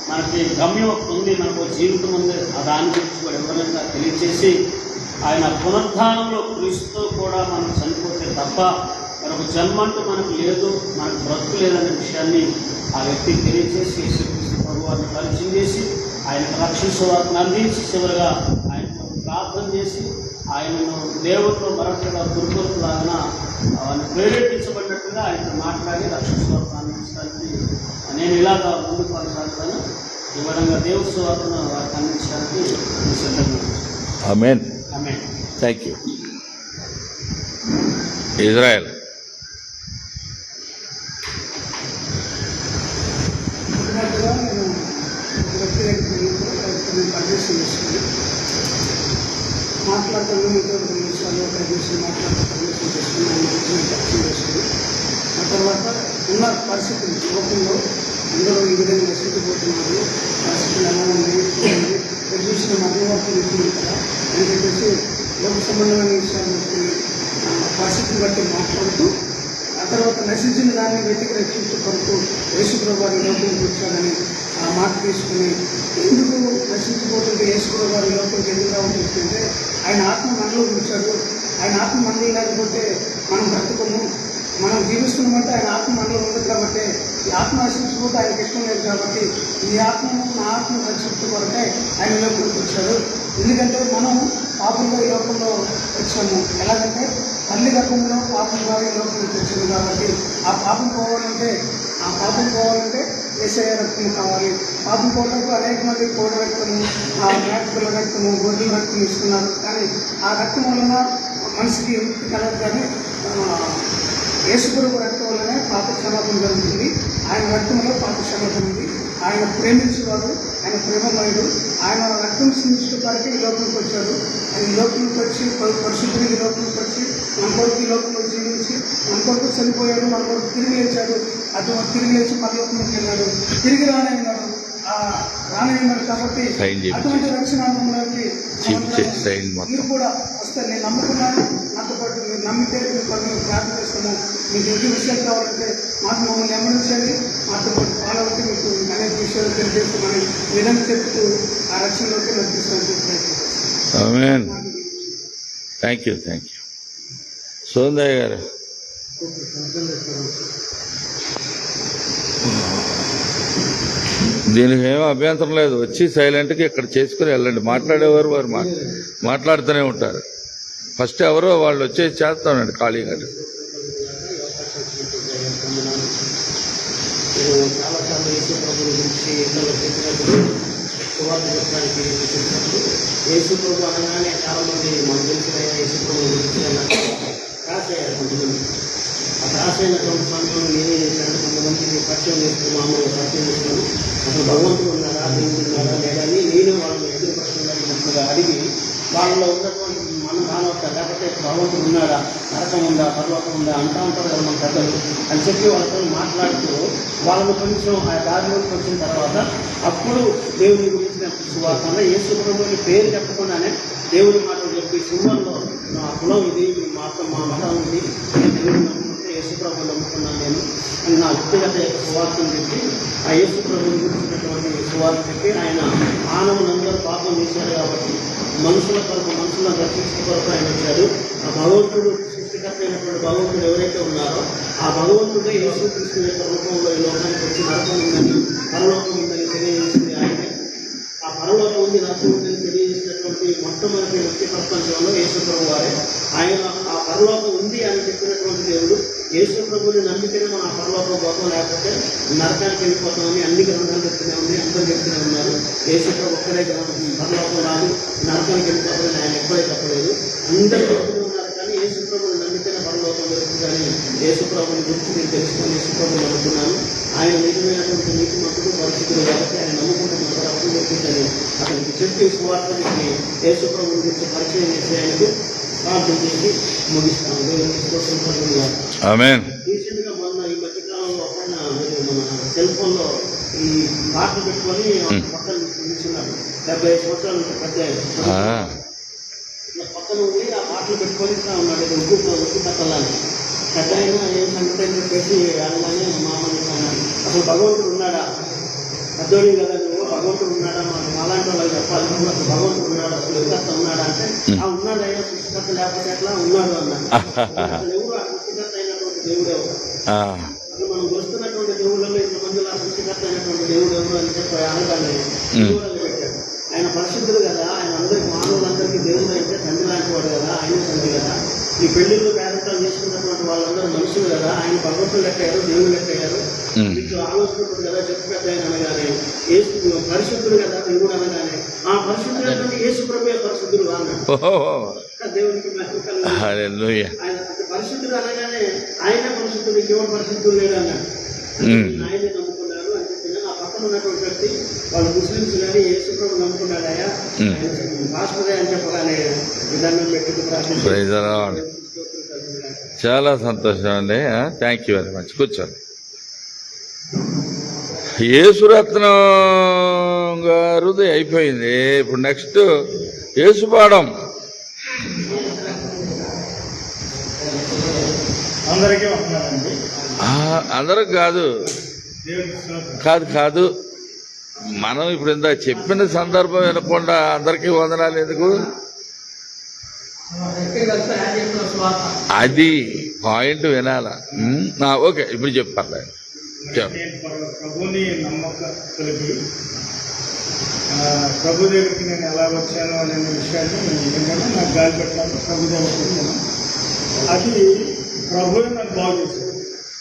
మనకి గమ్యం ఒకటి ఉంది, మనకు జీవితం ఉంది, దాని గురించి కూడా వివరంగా తెలియజేసి ఆయన పునరుద్ధానంలో క్రీస్తుతో కూడా మనం చనిపోతే తప్ప మరొక జన్మంటూ మనకు లేదు, మనకు బ్రతుకు లేదనే విషయాన్ని ఆ వ్యక్తికి తెలియజేసి యేసుక్రీస్తు ప్రభువారిని పరిచయం చేసి ఆయనకు రక్షణ సువార్తను అందించి చివరిగా ఆయనకు ప్రార్థన చేసి ఆయనను దేవుడిలో మరొకగా గురుకులాగా ఆయన ప్రేరేపించబడినట్టుగా ఆయనతో మాట్లాడి రక్షణ సువార్తను అందించడానికి నేను ఇలాగా ముందుకు కొనసాగుతాను. ఈ విధంగా దేవుడి సువార్తను వారికి అందించడానికి సిద్ధంగా. Amen. Amen. Thank you. Israel నేను పర్మిషన్ తీసుకుని మాట్లాడుతాను, మీతో 2 నిమిషాలు 5 నిమిషాలు మాట్లాడుతూ పర్మిషన్ చేసుకుని ఆయన పరిచయం చేసుకుని ఆ తర్వాత ఉన్న పరిస్థితులు లోకంలో అందరూ ఈ విధంగా నశించిపోతున్నారు, పరిస్థితులు ఎలా ఉన్నాయి చూసిన మధ్యవర్తులు ఉంటుంది కదా అని చెప్పేసి లోక సంబంధమైన విషయాలు పరిస్థితిని బట్టి మాట్లాడుతూ ఆ తర్వాత నశించిన దాన్ని వెతికి రక్షించే కొరకు యేసుప్రభు వారి లోపలికి వచ్చాడని ఆ మాట తీసుకుని ఎందుకు నశించిపోతుంటే యేసుప్రభు వారి లోపలికి ఎందుకు రావాల్సిందంటే ఆయన ఆత్మ మనలో ఉంచాడు, ఆయన ఆత్మ మనలో లేకపోతే మనం బ్రతుకము, మనం జీవిస్తున్నామంటే ఆయన ఆత్మ మనలో ఉండదు కాబట్టి ఈ ఆత్మ నశించిపోతే ఆయనకి ఇష్టం లేదు కాబట్టి ఈ ఆత్మను నా ఆత్మను రక్షించే కొరకే ఆయన లోపలికి వచ్చాడు. ఎందుకంటే మనం పాపంలో ఈ లోకంలో వచ్చాము, ఎలాగంటే తల్లి గర్భంలో పాపంగా ఈ లోకంలోకి వచ్చింది కాబట్టి ఆ పాపం పోవాలంటే యేసయ్య రక్తం కావాలి. పాపం పోవడానికి అనేక మంది కోడి రక్తము, మేకల రక్తము, గొర్రెల రక్తం ఇస్తున్నారు, కానీ ఆ రక్తం వలన మనిషికి వృత్తి కలదు. కానీ యేసుప్రభు రక్తం వల్లనే పాప క్షమాపణ జరుగుతుంది. ఆయన రక్తంలో పాప క్షమాపణ ఉంది. ఆయన ప్రేమించేవాడు, ఆయన ప్రేమమయుడు, ఆయన రక్తం సిందించడానికి ఈ లోకంలోకి వచ్చాడు. ఆయన ఈ లోకంలోకి వచ్చి పరిశుద్ధులు ఈ లోకంలోకి వచ్చి మన కొరకు ఈ లోకంలో జీవించి మన కొరకు చనిపోయాడు, మన కొరకు తిరిగి లేచాడు, అటువంటి తిరిగి లేచి పరలోకంలోకి వెళ్ళాడు, తిరిగి రానయ్యాడు కాబట్టి అటువంటి రక్షణ అనుభవంలోకి మీరు కూడా వస్తే నేను నమ్ముకున్నాను, నాతో పాటు మీరు నమ్మితే మీరు ప్రార్థన చేస్తాము, మీకు ఇంటి విషయాలు కావాలంటే మాకు మమ్మల్ని ఎమ్మడించండి, మాతో పాటు ఫాలో అవుతే మీకు అనేక విషయాలు తెలియజేస్తామని విధంగా చెప్తూ ఆ రక్షణలోకి నడిపిస్తామని ప్రయత్నం చేస్తాం. Thank you. సోందయ్య గారు దీనికి ఏమో అభ్యంతరం లేదు, వచ్చి సైలెంట్గా ఇక్కడ చేసుకుని వెళ్ళండి. మాట్లాడేవారు వారు మాట్లాడుతూనే ఉంటారు. ఫస్ట్ ఎవరో వాళ్ళు వచ్చేసి చేస్తానండి ఖాళీగా. నేను చాలాసార్లు యేసు ప్రభు గురించి ఇళ్ళలో చెప్పినప్పుడు సువార్త చెప్పడానికి చెప్పినప్పుడు యేసు ప్రభు అనగానే చాలామంది మనకు తెలిసిన యేసు ప్రభు గురించి రాసేయాలి. కొంతమంది ఆ రాసైనటువంటి సమయంలో నేనే చేశాను, కొంతమందికి పరిచయం చేస్తున్నాను, మామూలుగా పరిచయం చేస్తున్నాను, అసలు భగవంతుడు ఉన్నారా, దేవుడు ఉన్నారా లేదా అని నేను వాళ్ళని ఎదురు ప్రశ్నగా అడిగి వాళ్ళలో ఉన్నటువంటి మన మానవత లేకపోతే భగవంతుడు ఉన్నాడా, నరకం ఉందా, పర్వతం ఉందా అంటా ఉంటారు కదా మన పెద్దలు అని చెప్పి వాళ్ళతో మాట్లాడుతూ వాళ్ళని కొంచెం ఆ దారిలోకి వచ్చిన తర్వాత అప్పుడు దేవుని గురించిన సువార్త యేసు ప్రభువుని పేరు చెప్పకుండానే దేవుని మాటలు చెప్పి సింహంలో మా కులం ఇది, మా మతం ఇది, నేను దేవుని నమ్ముకుంటే యేసు ప్రభువు నమ్ముకున్నాను నేను అని నా వ్యక్తిగత సువార్తను చెప్పి ఆ యేసు ప్రభువుని గురించినటువంటి సువార్త చెప్పి ఆయన మానవులందరూ పాపం చేశారు కాబట్టి మనుషుల కొరకు మనుషులను రక్షించే కొరకు ఆయన వచ్చాడు. ఆ భగవంతుడు సృష్టి సృష్టికర్త అయినటువంటి భగవంతుడు ఎవరైతే ఉన్నారో ఆ భగవంతుడే యేసుక్రీస్తు యొక్క రూపంలో ఈ లోకానికి వచ్చి నరకం ఉందని పరలోకం ఉందని తెలియజేసింది ఆయనే. ఆ పరలోకం ఉంది, నరకం ఉందని తెలియజేసినటువంటి మొట్టమొదటి వ్యక్తి ప్రపంచంలో యేసు ప్రభు వారే. ఆయన ఆ పరలోకం ఉంది అని చెప్పినటువంటి దేవుడు. యేసు ప్రభుని నమ్మితేనే మనం ఆ పరలోకం పోతాం, లేకపోతే నరకానికి వెళ్ళిపోతామని అన్ని గ్రంథాలు చెప్తూనే ఉన్నాయి, అందరూ చెప్తూనే ఉన్నారు. యేసు ప్రభు ఒక్కడే పరలోకం రాదు, నరకానికి వెళ్ళిపోతామని ఆయన ఎప్పుడే చెప్పలేదు, అందరూ చెప్తూనే ఉన్నారు. కానీ యేసు ప్రభుని నమ్మితేనే పరలోకం దొరుకుతుందని యేసు ప్రభుని గురించి నేను తెలుసుకొని యేసు ప్రభుని నమ్ముకున్నాను. ఆయన నిజమైనటువంటి నీతిమంతుడు, పరిస్థితులు కాబట్టి ఆయన నమ్ముకుంటే మనకు రక్షణ దొరుకుతుందని అతనికి చెప్పి సువార్తనికి యేసు ప్రభుని గురించి పరిచయం చేసి ఆయనకు ప్రార్థన చేసి ముగిస్తాము. ఆమేన్. రీసెంట్ గా మొన్న ఈ మధ్యకాలంలో పైన మన సెల్ ఫోన్ లో ఈ పాటలు పెట్టుకొని పక్కన నిల్చున్నారు. 75 సంవత్సరాలు పెద్ద పక్కన ఉండి ఆ పాటలు పెట్టుకొని ఉన్నాడు. ఉక్కు కట్టాలని పెద్ద అయినా ఏం సంగతి అని చెప్పేసి అనగానే మామూలు అన్నాడు, అసలు భగవంతుడు ఉన్నాడా? పెద్దోడి కదా నువ్వు, భగవంతుడు ఉన్నాడా? అలాంటి వాళ్ళకి చెప్పాలి, అసలు భగవంతుడు ఉన్నాడు, అసలు సృష్టికర్త ఉన్నాడా అంటే ఆ ఉన్నాడయ్యా, సృష్టికర్త లేకపోతే ఎట్లా ఉన్నాడు అన్నాడు. అసలు ఎవరు ఆ సృష్టికర్త అయినటువంటి దేవుడు ఎవరు? అసలు మనం వస్తున్నటువంటి దేవుళ్ళలో ఇంతమందిలో ఆ సృష్టికర్త అయినటువంటి దేవుడు ఎవరు అని చెప్పి అనగానే పెట్టాడు. ఆయన పరిశుద్ధుడు కదా, ఆయన అందరికి మానవులందరికీ దేవుడు అయితే తండ్రి లాంటి వాడు కదా, ఆయన తండ్రి కదా. ఈ పెళ్లిళ్ళు పేరంటాలు చేసుకున్నటువంటి వాళ్ళందరూ మనుషులు కదా, ఆయన భగవంతులు లెక్కయ్యారు, దేవుడు లెక్కయ్యారు. మీకు ఆలోచనప్పుడు కదా చెప్పు పెద్ద ఆయన అనగానే యేసు పరిశుద్ధుడు కదా దేవుడు అనగానే ఆ పరిశుద్ధుడు యేసు ప్రభు పరిశుద్ధుడు అన్నాడు. దేవునికి ఆయన పరిశుద్ధుడు అనగానే ఆయనే పరిశుద్ధుడు, ఇంకెవరు పరిశుద్ధుడు లేడు అన్నాడు. ఆయనే నమ్ముకున్నారు అని చెప్పిన ఆ పక్కన ఉన్నటువంటి వ్యక్తి వాళ్ళు ముస్లింస్ కానీ యేసు ప్రభు నమ్ముకున్నాడయా, పాస్టరే అని చెప్పగానే విధానం పెట్టుకు ప్రార్థన. చాలా సంతోషం అండి. Thank you very much. కూర్చోండి. యేసురత్నం గారుది అయిపోయింది. ఇప్పుడు నెక్స్ట్ యేసుపాడం. అందరికీ వస్తున్నారండి. అందరూ కాదు కాదు కాదు మనం ఇప్పుడు ఇంత చెప్పిన సందర్భం వినకుండా అందరికీ వందనాలు ఎందుకు? అది పాయింట్ వినాలా? ఓకే, ఇప్పుడు చెప్పాలి. ప్రభుని నమ్మకస్తులకి ప్రభు దగ్గరికి నేను ఎలా వచ్చాను అనే విషయాన్ని ఏంటంటే నాకు గాలి పెట్టాను. ప్రభు దగ్గరికి వచ్చాను, అది ప్రభుని నన్ను బాగు చేశాడు.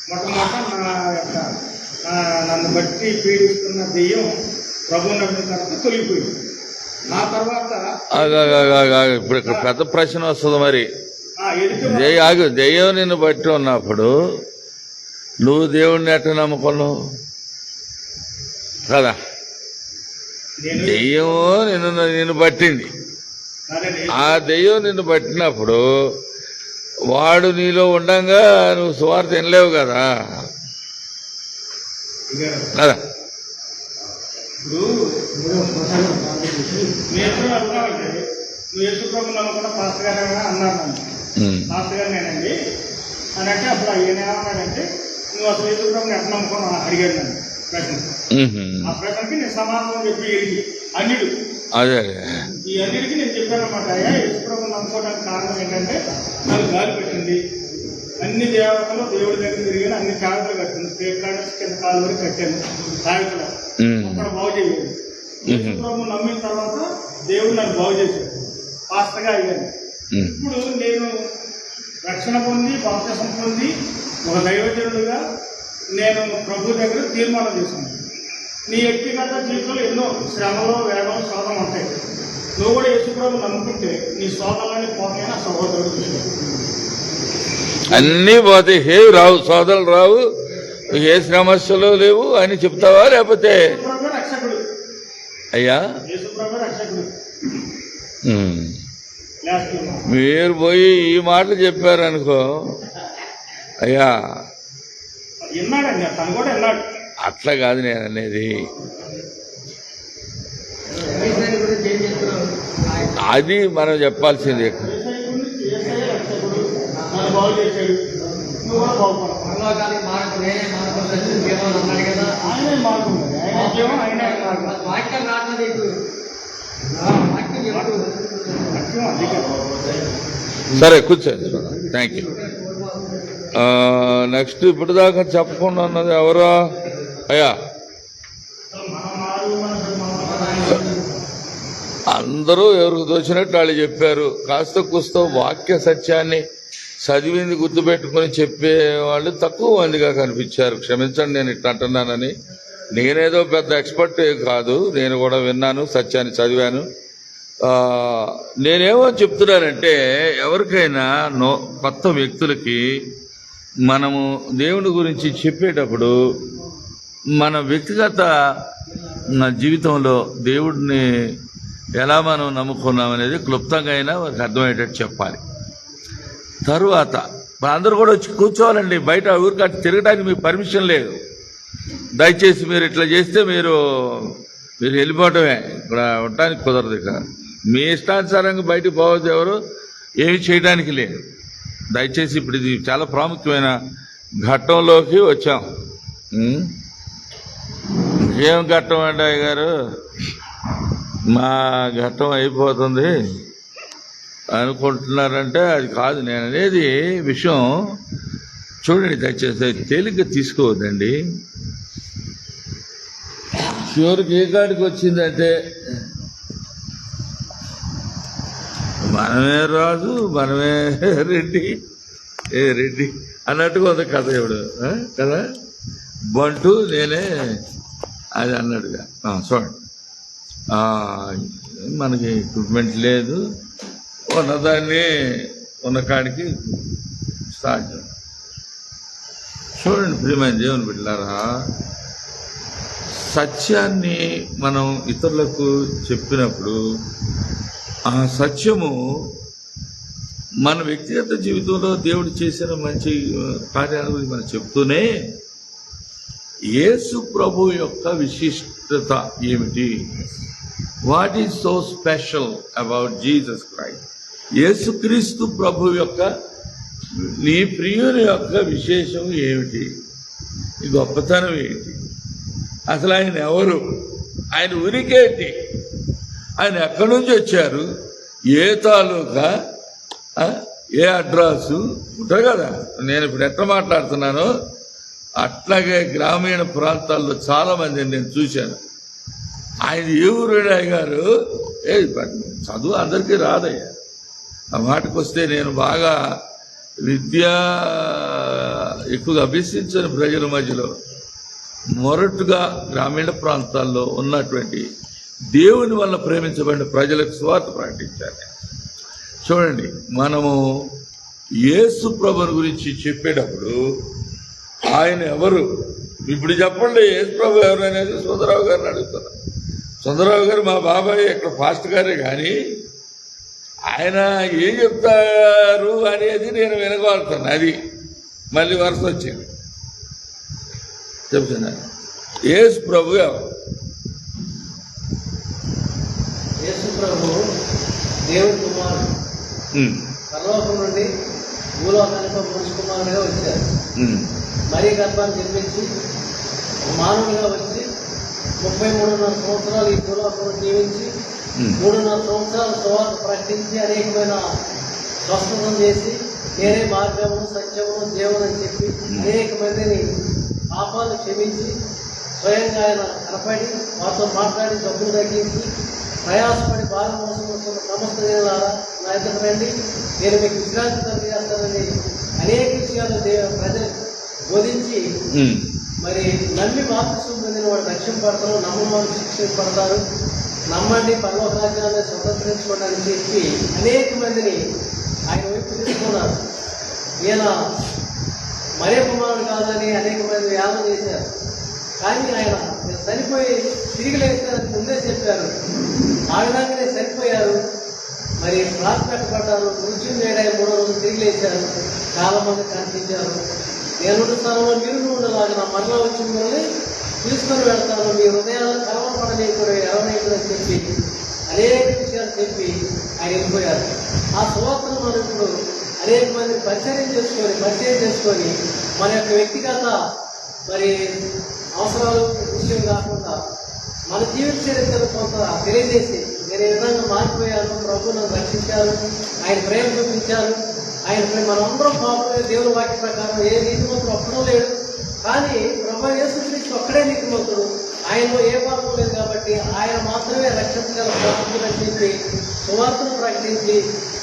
మొట్టమొదట నా యొక్క నన్ను బట్టి పీడిస్తున్న దెయ్యం ప్రభు నమ్మిన తర్వాత తొలిగిపోయింది. ఆ తర్వాత ఇప్పుడు ఇక్కడ పెద్ద ప్రశ్న వస్తుంది. మరి దెయ్యం నిన్ను బట్టి ఉన్నప్పుడు నువ్వు దేవుణ్ణి ఎట్లా నమ్ముకున్నావు కదా? దెయ్యం నిన్ను పట్టింది. ఆ దెయ్యం నిన్ను పట్టినప్పుడు వాడు నీలో ఉండంగా నువ్వు సువార్త వినలేవు కదా కదా? నువ్వు యేసు ప్రభు నమ్ముకున్న పాస్టర్ గారు అన్నారు. పాస్టర్ గారు నేనండి అని అంటే అప్పుడు ఆయన ఏమన్నాడంటే నువ్వు అసలు యేసు ప్రభుని ఎట్లా నమ్ముకున్నావు అడిగాడు నన్ను ప్రశ్న. ఆ ప్రశ్నకి నేను సమాధానం చెప్పి అన్నిడు అదే ఈ అన్నిటికీ నేను చెప్పాను అన్నమాట. యేసు ప్రభుని నమ్ముకోవడానికి కారణం ఏంటంటే నాకు గాలి పెట్టింది, అన్ని దేవతలు దేవుడి దగ్గర తిరిగాను, అన్ని జాగ్రత్తలు కట్టాను, పేకాడ కింద కాలు వరకు కట్టాను, జాగ్రత్తలు అక్కడ బాగు చేయలేదు. యేసు ప్రభు నమ్మిన తర్వాత దేవుడు నన్ను బాగు చేశాడు, పాస్టర్గా అయ్యాను. ఇప్పుడు నేను రక్షణ పొంది బాప్తిసం పొంది ఒక దైవజనుడిగా నేను ప్రభు దగ్గర తీర్మానం చేసుకున్నాను. నీ వ్యక్తిగత జీవితంలో ఎన్నో శ్రమలు వేగం శోధన ఉంటాయి. నువ్వు కూడా యేసు ప్రభు నమ్ముకుంటే నీ శోధనలని పోతాయని ఆ సహోదరుడు చూశాడు. అన్నీ పోతే ఏవి రావు, శోధనలు రావు, ఏ సమస్యలు లేవు అని చెప్తావా? లేకపోతే రక్షకుడు అయ్యా యేసు ప్రభు రక్షకుడు. మీరు పోయి ఈ మాటలు చెప్పారనుకో అయ్యా, విన్నాడండి తను కూడా విన్నాడు. అట్లా కాదు నేను అనేది. అది మనం చెప్పాల్సింది. బాగు చేశాడు, నువ్వు కూడా బాగుపడతావు. ఆయనే మార్గం, ఆయన జీవం, ఆయన వాక్యం రాదు నీకు, వాక్యం చెప్పు. వాక్యం అది కదా. సరే కూర్చోండి. Thank you. నెక్స్ట్ ఇప్పుడు దాకా చెప్పకుండా ఉన్నది ఎవరో అయ్యా. అందరూ ఎవరికి తోచినట్టు వాళ్ళు చెప్పారు. కాస్త కూస్త వాక్య సత్యాన్ని చదివింది గుర్తుపెట్టుకుని చెప్పే వాళ్ళు తక్కువ మందిగా కనిపించారు. క్షమించండి నేను ఇట్లా అంటున్నానని. నేనేదో పెద్ద ఎక్స్పర్ట్ కాదు, నేను కూడా విన్నాను, సత్యాన్ని చదివాను. నేనేమో చెప్తున్నానంటే ఎవరికైనా కొత్త వ్యక్తులకి మనము దేవుని గురించి చెప్పేటప్పుడు మన వ్యక్తిగత జీవితంలో దేవుడిని ఎలా మనం నమ్ముకున్నామనేది క్లుప్తంగా అయినా వారికి అర్థమయ్యేటట్టు చెప్పాలి. తరువాత అందరూ కూడా వచ్చి కూర్చోవాలండి. బయట ఊరికి అటు తిరగడానికి మీకు పర్మిషన్ లేదు. దయచేసి మీరు ఇట్లా చేస్తే మీరు వెళ్ళిపోవటమే, ఇక్కడ ఉండటానికి కుదరదు. ఇక మీ ఇష్టానుసారంగా బయటకు పోవద్దు, ఎవరు ఏమి చేయడానికి లేదు. దయచేసి ఇప్పుడు ఇది చాలా ప్రాముఖ్యమైన ఘట్టంలోకి వచ్చాం. ఏం ఘట్టం అండి అయ్య గారు? మా ఘట్టం అయిపోతుంది అనుకుంటున్నారంటే అది కాదు. నేను అనేది విషయం చూడండి, దయచేసి తేలిగ్గా తీసుకోవద్దండి. చివరికి ఏ కాడికి వచ్చిందంటే మనమే రాజు, మనమే రెడ్డి అన్నట్టుగా ఉంది కథ. ఇప్పుడు కదా బంటు నేనే అది అన్నట్టుగా. చూడండి, మనకి ఎక్విప్మెంట్ లేదు, ఉన్నదాన్ని ఉన్న కాడికి స్టార్ట్ చేయాలి. చూడండి ప్రియమైన దేవుని బిడ్డలారా, సత్యాన్ని మనం ఇతరులకు చెప్పినప్పుడు ఆ సత్యము మన వ్యక్తిగత జీవితంలో దేవుడు చేసిన మంచి కార్యాల గురించి మనం చెప్తూనే యేసు ప్రభు యొక్క విశిష్టత ఏమిటి, what is so special about Jesus Christ, యేసుక్రీస్తు ప్రభు యొక్క నీ ప్రియుని యొక్క విశేషం ఏమిటి, ఈ గొప్పతనం ఏంటి, అసలు ఆయన ఎవరు, ఆయన ఉనికేంటి, ఆయన ఎక్కడి నుంచి వచ్చారు, ఏ తాలూకా, ఏ అడ్రస్సు ఉంటారు కదా. నేను ఇప్పుడు ఎట్లా మాట్లాడుతున్నానో అట్లాగే గ్రామీణ ప్రాంతాల్లో చాలా మందిని నేను చూశాను. ఆయన ఏ ఊరుడు అయ్యారు, చదువు అందరికీ రాదయ్యా. ఆ మాటకు వస్తే నేను బాగా విద్య ఎక్కువగా అభ్యసించిన ప్రజల మధ్యలో మొరటుగా గ్రామీణ ప్రాంతాల్లో ఉన్నటువంటి దేవుని వల్ల ప్రేమించబడిన ప్రజలకు స్వార్థ ప్రకటించాలి. చూడండి, మనము యేసు ప్రభుని గురించి చెప్పేటప్పుడు ఆయన ఎవరు, ఇప్పుడు చెప్పండి యేసు ప్రభు ఎవరు అనేది సుందరరావు గారిని అడుగుతున్నా. సుందరరావు గారు మా బాబాయ్ ఇక్కడ ఫాస్ట్ గారే, కానీ ఆయన ఏం చెప్తారు అనేది నేను వినగలుగుతాను. అది మళ్ళీ వరుస వచ్చింది చెప్తున్నాను. యేసు ప్రభు ఎవరు? యేసు ప్రభు దేవుని కుమారుడు, పరలోకం నుండి భూలోకానికి మనిషి కుమారుడుగా వచ్చారు. మరీ గర్భాన్ని జన్మించి మానవుడిగా వచ్చి 33.5 సంవత్సరాలు ఈ భూలోకంలో జీవించి 3.5 సంవత్సరాలు సువార్త ప్రకటించి అనేకమైన స్వస్థతం చేసి నేనే మార్గము సత్యము దేవుడు అని చెప్పి అనేక మందిని పాపాలు క్షమించి స్వయంగా ఆయన కనపడి వారితో మాట్లాడి డబ్బులు తగ్గించి ప్రయాసపడి బాగా మోసం వస్తున్న సమస్త జనారా నా ఎదురు రండి, నేను మీకు విశ్రాంతి కలిగేస్తానని అనేక విషయాలు ప్రజలు బోధించి మరి నమ్మి బాప్తిసం పొందిన వాడు రక్షింపడతారు, నమ్మని వాళ్ళు శిక్షింపడతారు, నమ్మండి పరలోక రాజ్యాన్ని స్వతంత్రించుకోవడానికి చెప్పి అనేక మందిని ఆయన వైపు తీసుకున్నారు. ఈయన మరే కుమారుడు కాదని అనేక మంది వ్యాధం చేశారు. కానీ ఆయన చనిపోయి తిరిగి లేస్తారని ముందే చెప్పారు. ఆ విధంగానే చనిపోయారు, మరి ప్రార్థపెట్టబడ్డారు, మృత్యుంజయుడై 3 రోజులు తిరిగి లేచారు, చాలా మంది కనిపించారు. నేను స్థలంలో మీరు ఉండలాగా నా మరలా వచ్చి మిమ్మల్ని తీసుకొని వెళ్తాను, మీ హృదయాలను కలవపడలేకుండా ఎవరైనా చెప్పి అనేక విషయాలు చెప్పి ఆయన వెళ్ళిపోయారు. ఆ సువార్తను మనం ఇప్పుడు అనేక మంది పరిచయం చేసుకొని మన యొక్క వ్యక్తిగత మరి అవసరాలు విషయం కాకుండా మన జీవిత చరిత్రను కొంత తెలియజేసి నేను నేను ఈ విధంగా మారిపోయాను, ప్రభు నన్ను రక్షించారు, ఆయన ప్రేమ చూపించారు, ఆయన ప్రేమ మనందరం పాపమే. దేవుని వాక్య ప్రకారం ఏ నీతిమంతుడు ఒక్కడూ లేడు, కానీ ప్రభు యేసుక్రీస్తు ఒక్కడే నీతిమంతుడు. ఆయనలో ఏ పాపం లేదు కాబట్టి ఆయన మాత్రమే రక్షించగల పాపం రక్షించి సువార్తను ప్రకటించి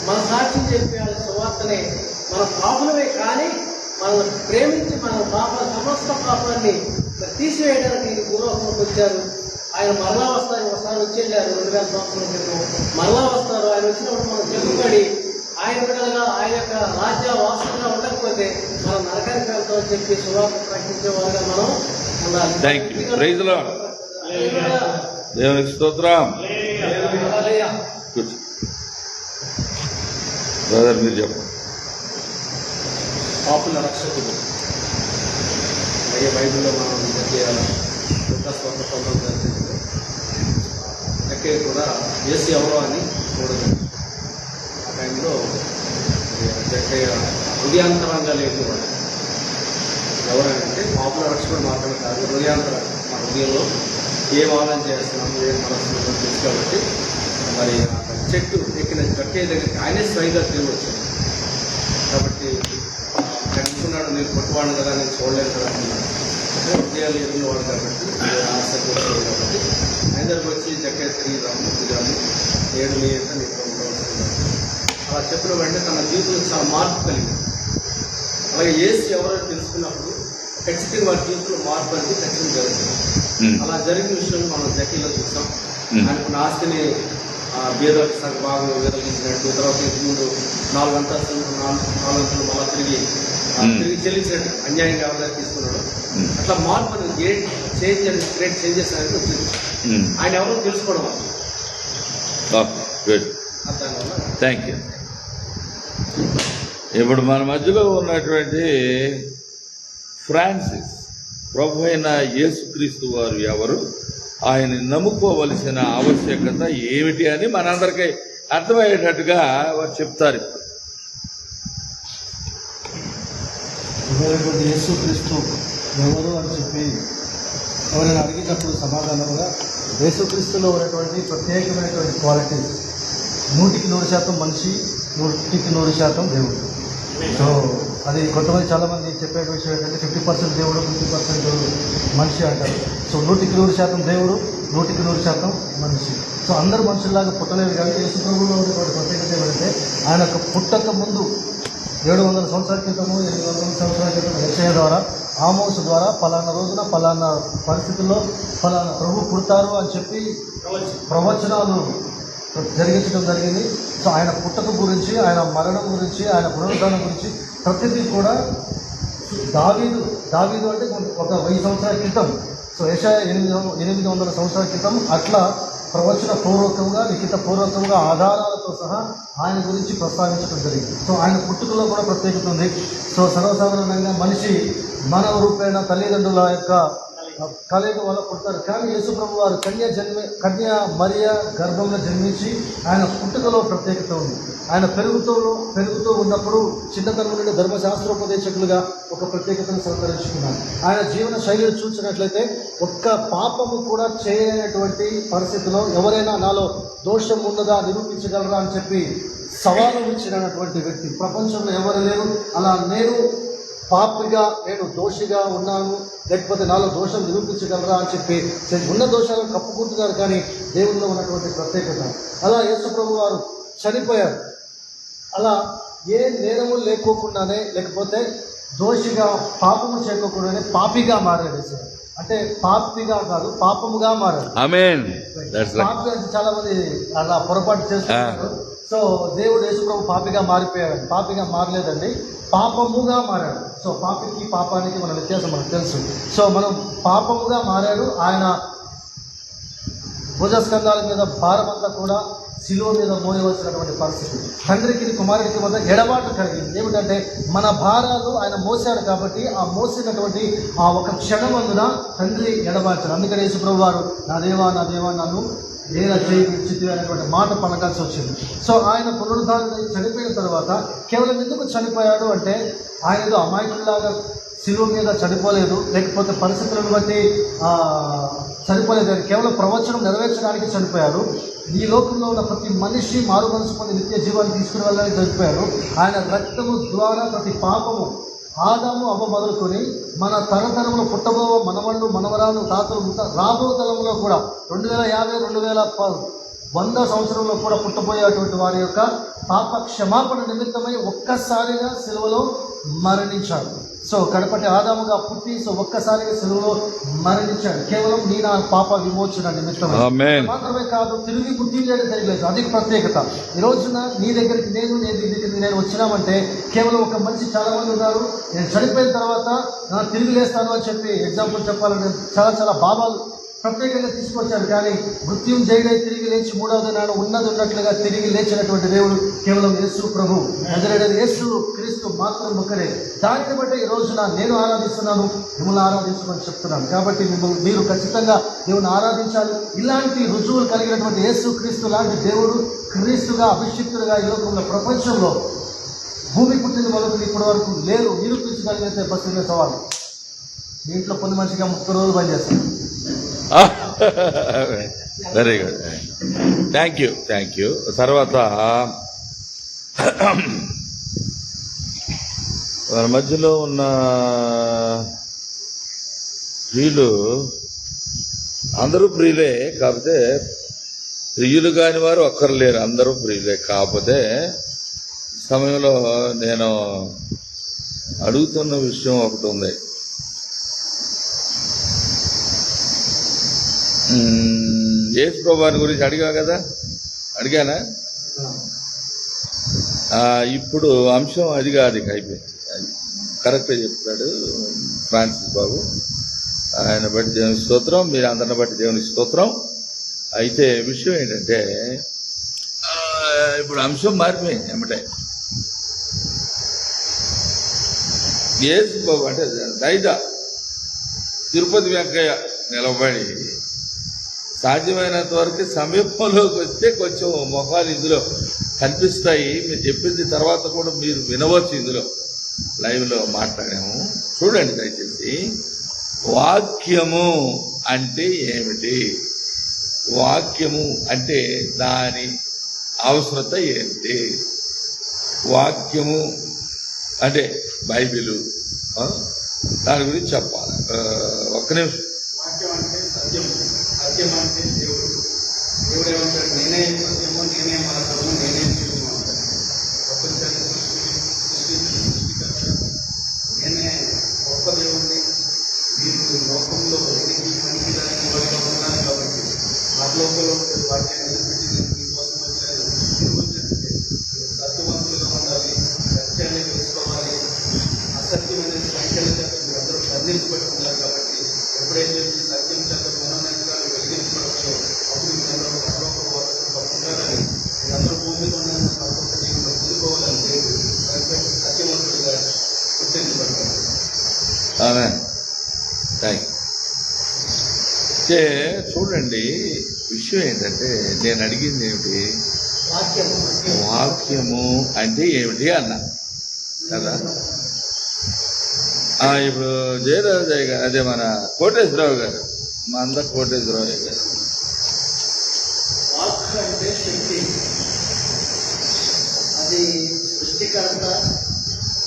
మన సాక్ష్యం చెప్పి ఆ సువార్తనే మన పాపలమే కానీ మనల్ని ప్రేమించి మన సమస్త పాపాన్ని తీసివేయడానికి భూలోకంలోకి వచ్చారు. ఆయన మరలా వస్తారు, ఒకసారి వచ్చేళ్ళారు 2000 సంవత్సరాల క్రితం, మరలా వస్తారు. ఆయన వచ్చినప్పుడు మనం చెప్పుబడి ఆయన బిడ్డలుగా ఆయన యొక్క రాజ్య వాసనగా ఉండకపోతే మనం నరకానికి వెళ్తామని చెప్పి సువార్త ప్రకటించే వారుగా మనం ఉండాలి. Thank you. Praise the Lord. దేవునికి స్తోత్రం. కూర్చో. బ్రదర్ మీరు చెప్పండి. పాపుల రక్షకుడు అలాగే బైబిల్లో మనం స్వంత పొందడం ఎక్కడ కూడా యేసు ఎవరో అని చూడదు. ఆ టైంలో హృదయాంతరంగా లేదు వాడు. ఎవరంటే పాపుల రక్షకుడు మాత్రమే కాదు, హృదయాంతరంగా మన హృదయంలో ఏం ఆలోచన చేస్తున్నాము, ఏం మనసు తెలుసు కాబట్టి మరి చెట్టు ఎక్కిన కట్టే దగ్గరికి ఆయనే స్వయంగా తిరిగి వచ్చాడు. కాబట్టి కనుక్కున్నాడు, నేను కొట్టువాడు కదా, నేను చూడలేదు కదా అన్నాడు. అంటే హృదయాలు ఎరిగినవాడు కాబట్టి ఆసక్తి వచ్చాడు కాబట్టి ఆయన దగ్గరకు వచ్చి చక్కగా తిరిగి రాము కానీ నేను నీ యొక్క నీకు ఉండవలసింది అలా చెప్పిన వెంటనే తన జీవితంలో చాలా మార్పు కలిగింది. అలాగే యేసు ఎవరో తెలుసుకున్నప్పుడు ఖచ్చితంగా వారి జీవితంలో మార్పు అనేది ఖచ్చితంగా జరుగుతుంది. అలా జరిగిన విషయం మనం జకీలో చూసాం. ఆయనకున్న ఆస్తిని బీదలకు సగం భాగం విదలించినట్టు, తర్వాత ఇంటి ముందు 4 అంతస్తులు 4 అంతస్తులు మళ్ళీ తిరిగి చెల్లించినట్టు అన్యాయంగా ఎవరైనా తీసుకున్నాడు. అట్లా మార్పు అనేది గ్రేట్ చేంజెస్ అనేది వచ్చింది. ఆయన ఎవరో తెలుసుకోవడం వల్ల. Thank you. ఇప్పుడు మన మధ్యలో ఉన్నటువంటి ఫ్రాన్సిస్, ప్రభు అయిన యేసుక్రీస్తు వారు ఎవరు, ఆయన నమ్ముకోవలసిన ఆవశ్యకత ఏమిటి అని మనందరికీ అర్థమయ్యేటట్టుగా వారు చెప్తారు. యేసుక్రీస్తు ఎవరు అని చెప్పి ఎవరైనా అడిగినప్పుడు సమాధానంగా యేసుక్రీస్తులో ఉన్నటువంటి ప్రత్యేకమైనటువంటి క్వాలిటీస్ 100% మనిషి, 100% దేవుడు. సో అది కొంతమంది చాలామంది చెప్పే విషయం ఏంటంటే 50% దేవుడు, 50% మనిషి అంటారు. సో 100% దేవుడు, 100% మనిషి. సో అందరు మనుషుల్లాగా పుట్టలేదు. కానీ యేసు ప్రభువులో ఉన్నటువంటి ప్రత్యేకత ఏమంటే ఆయన పుట్టక ముందు 700 సంవత్సరాల క్రితము, 800 సంవత్సరాల క్రితం యెషయా ద్వారా, ఆమోసు ద్వారా పలానా రోజున పలానా పరిస్థితుల్లో పలానా ప్రభు పుడతారు అని చెప్పి ప్రవచనాలు జరిగించడం జరిగింది. సో ఆయన పుట్టక గురించి, ఆయన మరణం గురించి, ఆయన పునరుద్ధానం గురించి ప్రతిదీ కూడా దావీదు అంటే ఒక 1000 సంవత్సరాల క్రితం, సో యెషయా 800 సంవత్సరాల క్రితం అట్లా ప్రవచన పూర్వకంగా, లిఖిత పూర్వకంగా ఆధారాలతో సహా ఆయన గురించి ప్రస్తావించడం జరిగింది. సో ఆయన పుట్టుకలో కూడా ప్రత్యేకత ఉంది. సో సర్వసాధారణంగా మనిషి మానవ రూపేణ తల్లిదండ్రుల యొక్క కలయిక వల్ల పుడతారు. కానీ యేసు ప్రభు వారు కన్య మరియా గర్భంలో జన్మించి ఆయన పుట్టుకలో ప్రత్యేకత ఉంది. ఆయన పెరుగుతూ ఉన్నప్పుడు చిన్నతనం నుండి ధర్మశాస్త్రోపదేశకులుగా ఒక ప్రత్యేకతను సంతరించుకున్నారు. ఆయన జీవన శైలిని చూసినట్లయితే ఒక్క పాపము కూడా చేయలేనటువంటి పరిస్థితిలో ఎవరైనా నాలో దోషం ఉన్నదా నిరూపించగలరా అని చెప్పి సవాలు ఇచ్చినటువంటి వ్యక్తి ప్రపంచంలో ఎవరు లేరు. అలా నేను పాపిగా, నేను దోషిగా ఉన్నాను, లేకపోతే నాలో దోషం నిరూపించగలరా అని చెప్పి ఉన్న దోషాలను కప్పుకుంటున్నారు. కానీ దేవుల్లో ఉన్నటువంటి ప్రత్యేకత. అలా యేసు ప్రభు వారు చనిపోయారు. అలా ఏ నేరము లేకోకుండానే, లేకపోతే దోషిగా పాపము చేయకోకుండానే పాపిగా మారాడు. అంటే పాపిగా కాదు, పాపముగా మారాడు. పాపి అంటే చాలా మంది అలా పొరపాటు చేస్తున్నారు. సో దేవుడు యేసు ప్రభు పాపిగా మారిపోయాడు. పాపిగా మారలేదండి, పాపముగా మారాడు. సో పాపికి పాపానికి మన వ్యత్యాసం మనకు తెలుసు. సో మనం పాపముగా మారాడు. ఆయన భుజస్కంధాల మీద భారమంతా కూడా శిలువ మీద మోయవలసినటువంటి పరిస్థితి. తండ్రికి కుమారుడికి మధ్య ఎడబాటు కలిగింది. ఏమిటంటే మన భారాలు ఆయన మోసాడు కాబట్టి ఆ మోసినటువంటి ఆ ఒక క్షణమందున తండ్రి ఎడబార్చాడు. అందుకని యేసు ప్రభు వారు నా దేవా నన్ను ఏలా చేయించితి అనేటువంటి మాట పలకాల్సి వచ్చింది. సో ఆయన పునరుద్ధానం చనిపోయిన తర్వాత కేవలం ఎందుకు చనిపోయాడు అంటే ఆయన ఏదో అమాయకుడిలాగా శిలువ మీద చనిపోలేదు, లేకపోతే పరిస్థితులను బట్టి చనిపోలేదు. ఆయన కేవలం ప్రవచనం నెరవేర్చడానికి చనిపోయారు. ఈ లోకంలో ఉన్న ప్రతి మనిషి మారు మనసు పొంది నిత్య జీవాన్ని తీసుకుని వెళ్ళడానికి చనిపోయారు. ఆయన రక్తము ద్వారా ప్రతి పాపము ఆదాము అవ్వ మొదలుకొని మన తరతరంలో పుట్టబో మనవళ్ళు మనవరాలు తాతలు రాబో తరంలో కూడా 2050 2100 సంవత్సరంలో కూడా పుట్టబోయేటువంటి వారి యొక్క పాప క్షమాపణ నిమిత్తమై ఒక్కసారిగా సిలువలో మరణించాడు. సో కడపటి ఆదాముగా పుట్టి ఒక్కసారిగా సిలువలో మరణించాడు, కేవలం నీ నా పాప విమోచన నిమిత్తమై. మాత్రమే కాదు, తిరిగి బుద్ధి తెలియలేదు. అది ప్రత్యేకత. ఈ రోజున నీ దగ్గరికి నేను వచ్చినామంటే కేవలం ఒక మనిషి చాలా మంది ఉన్నారు, నేను చనిపోయిన తర్వాత తిరిగి లేస్తాను అని చెప్పి ఎగ్జాంపుల్ చెప్పాలంటే చాలా బాబాలు ప్రత్యేకంగా తీసుకొచ్చారు. కానీ మృత్యుం జయుడై తిరిగి లేచి 3వ నాడు ఉన్నట్లుగా తిరిగి లేచినటువంటి దేవుడు కేవలం యేసు ప్రభు, నజరేయుడైన యేసు క్రీస్తు మాత్రం ఒక్కడే. దానిని బట్టి ఈ రోజున నేను ఆరాధిస్తున్నాను, మిమ్మల్ని ఆరాధించమని చెప్తున్నాను. కాబట్టి మీరు ఖచ్చితంగా దేవుని ఆరాధించాలి. ఇలాంటి రుజువులు కలిగినటువంటి యేసు క్రీస్తు లాంటి దేవుడు క్రీస్తుగా అభిషిక్తుడుగా ఈ లోకంలో ప్రపంచంలో భూమి పుట్టిన మొదలు ఇప్పటి వరకు లేరు. నిరూపించగలిగితే బస్సు సవాలు. మీ ఇంట్లో కొన్ని మనిషిగా 30 రోజులు బంద్ చేస్తాను. Very good, thank you. తర్వాత మన మధ్యలో ఉన్న ప్రియులు అందరూ ప్రియులే, కాకపోతే ప్రియులు కాని వారు ఒక్కరు లేరు, అందరూ ప్రియులే. కాకపోతే సమయంలో నేను అడుగుతున్న విషయం ఒకటి ఉంది. యేసు ప్రభువాని గురించి అడిగా కదా, అడిగానా? ఇప్పుడు అంశం అది కాదు, అయిపోయింది. కరెక్ట్గా చెప్పాడు ఫ్రాన్సిస్ బాబు. ఆయన బట్టి దేవుని స్తోత్రం, మీరు అందరిని బట్టి దేవుని స్తోత్రం. అయితే విషయం ఏంటంటే ఇప్పుడు అంశం మారిపోయింది ఏమిటే. యేసు బాబు అంటే దైదా తిరుపతి వెంకయ్య నిలబడి సాధ్యమైనంత వరకు సమీపంలోకి వస్తే కొంచెం మొహాలు ఇందులో కనిపిస్తాయి. మీరు చెప్పింది తర్వాత కూడా మీరు వినవచ్చు. ఇందులో లైవ్లో మాట్లాడాము, చూడండి దయచేసి. వాక్యము అంటే ఏమిటి? వాక్యము అంటే దాని అవసరత ఏంటి? వాక్యము అంటే బైబిలు, దాని గురించి చెప్పాలి. ఒక్క నిమిషం. వాక్యం అంటే సత్యం, సత్యం అంటే దేవుడు. దేవుడు ఏమంటాడు? నేనే సత్యము, నేనే మార్గము, నేనే జీవము అంటాడు. ప్రపంచాన్ని సృష్టించిన నేనే గొప్ప దేవుడిని. మీరు లోకంలో ఎదిగి పనికిదాన్ని మొదలుగా ఉన్నాను కాబట్టి పరలోకంలో వాక్యాన్ని నిలబెట్టి మీకోసం వచ్చాను. సత్యవంతులుగా ఉండాలి, సత్యాన్ని తెలుసుకోవాలి. అసత్యమైన సంఖ్యల చేత మీరందరూ బంధించబడుతున్నారు కాబట్టి ఎప్పుడైతే మీ సత్యం చేత ఉన్నతంగా వెలిగించబడచ్చో అప్పుడు మీరందరూ పరలోక వారసులు పడుతుంటారని, మీరందరూ భూమి మీద ఉన్న పరలోక జీవితంలో పొందుకోవాలని దేవుడు సత్యవంతుడిగా గుర్తించబడతారు. చూడండి, విషయం ఏంటంటే నేను అడిగింది ఏమిటి? వాక్యము అంటే ఏమిటి అన్నా కదా. ఇప్పుడు జయరాజయ్య గారు, అదే మన కోటేశ్వరరావు గారు, మా అందరు కోటేశ్వరరావు గారు. వాక్ అంటే శక్తి. అది సృష్టికర్త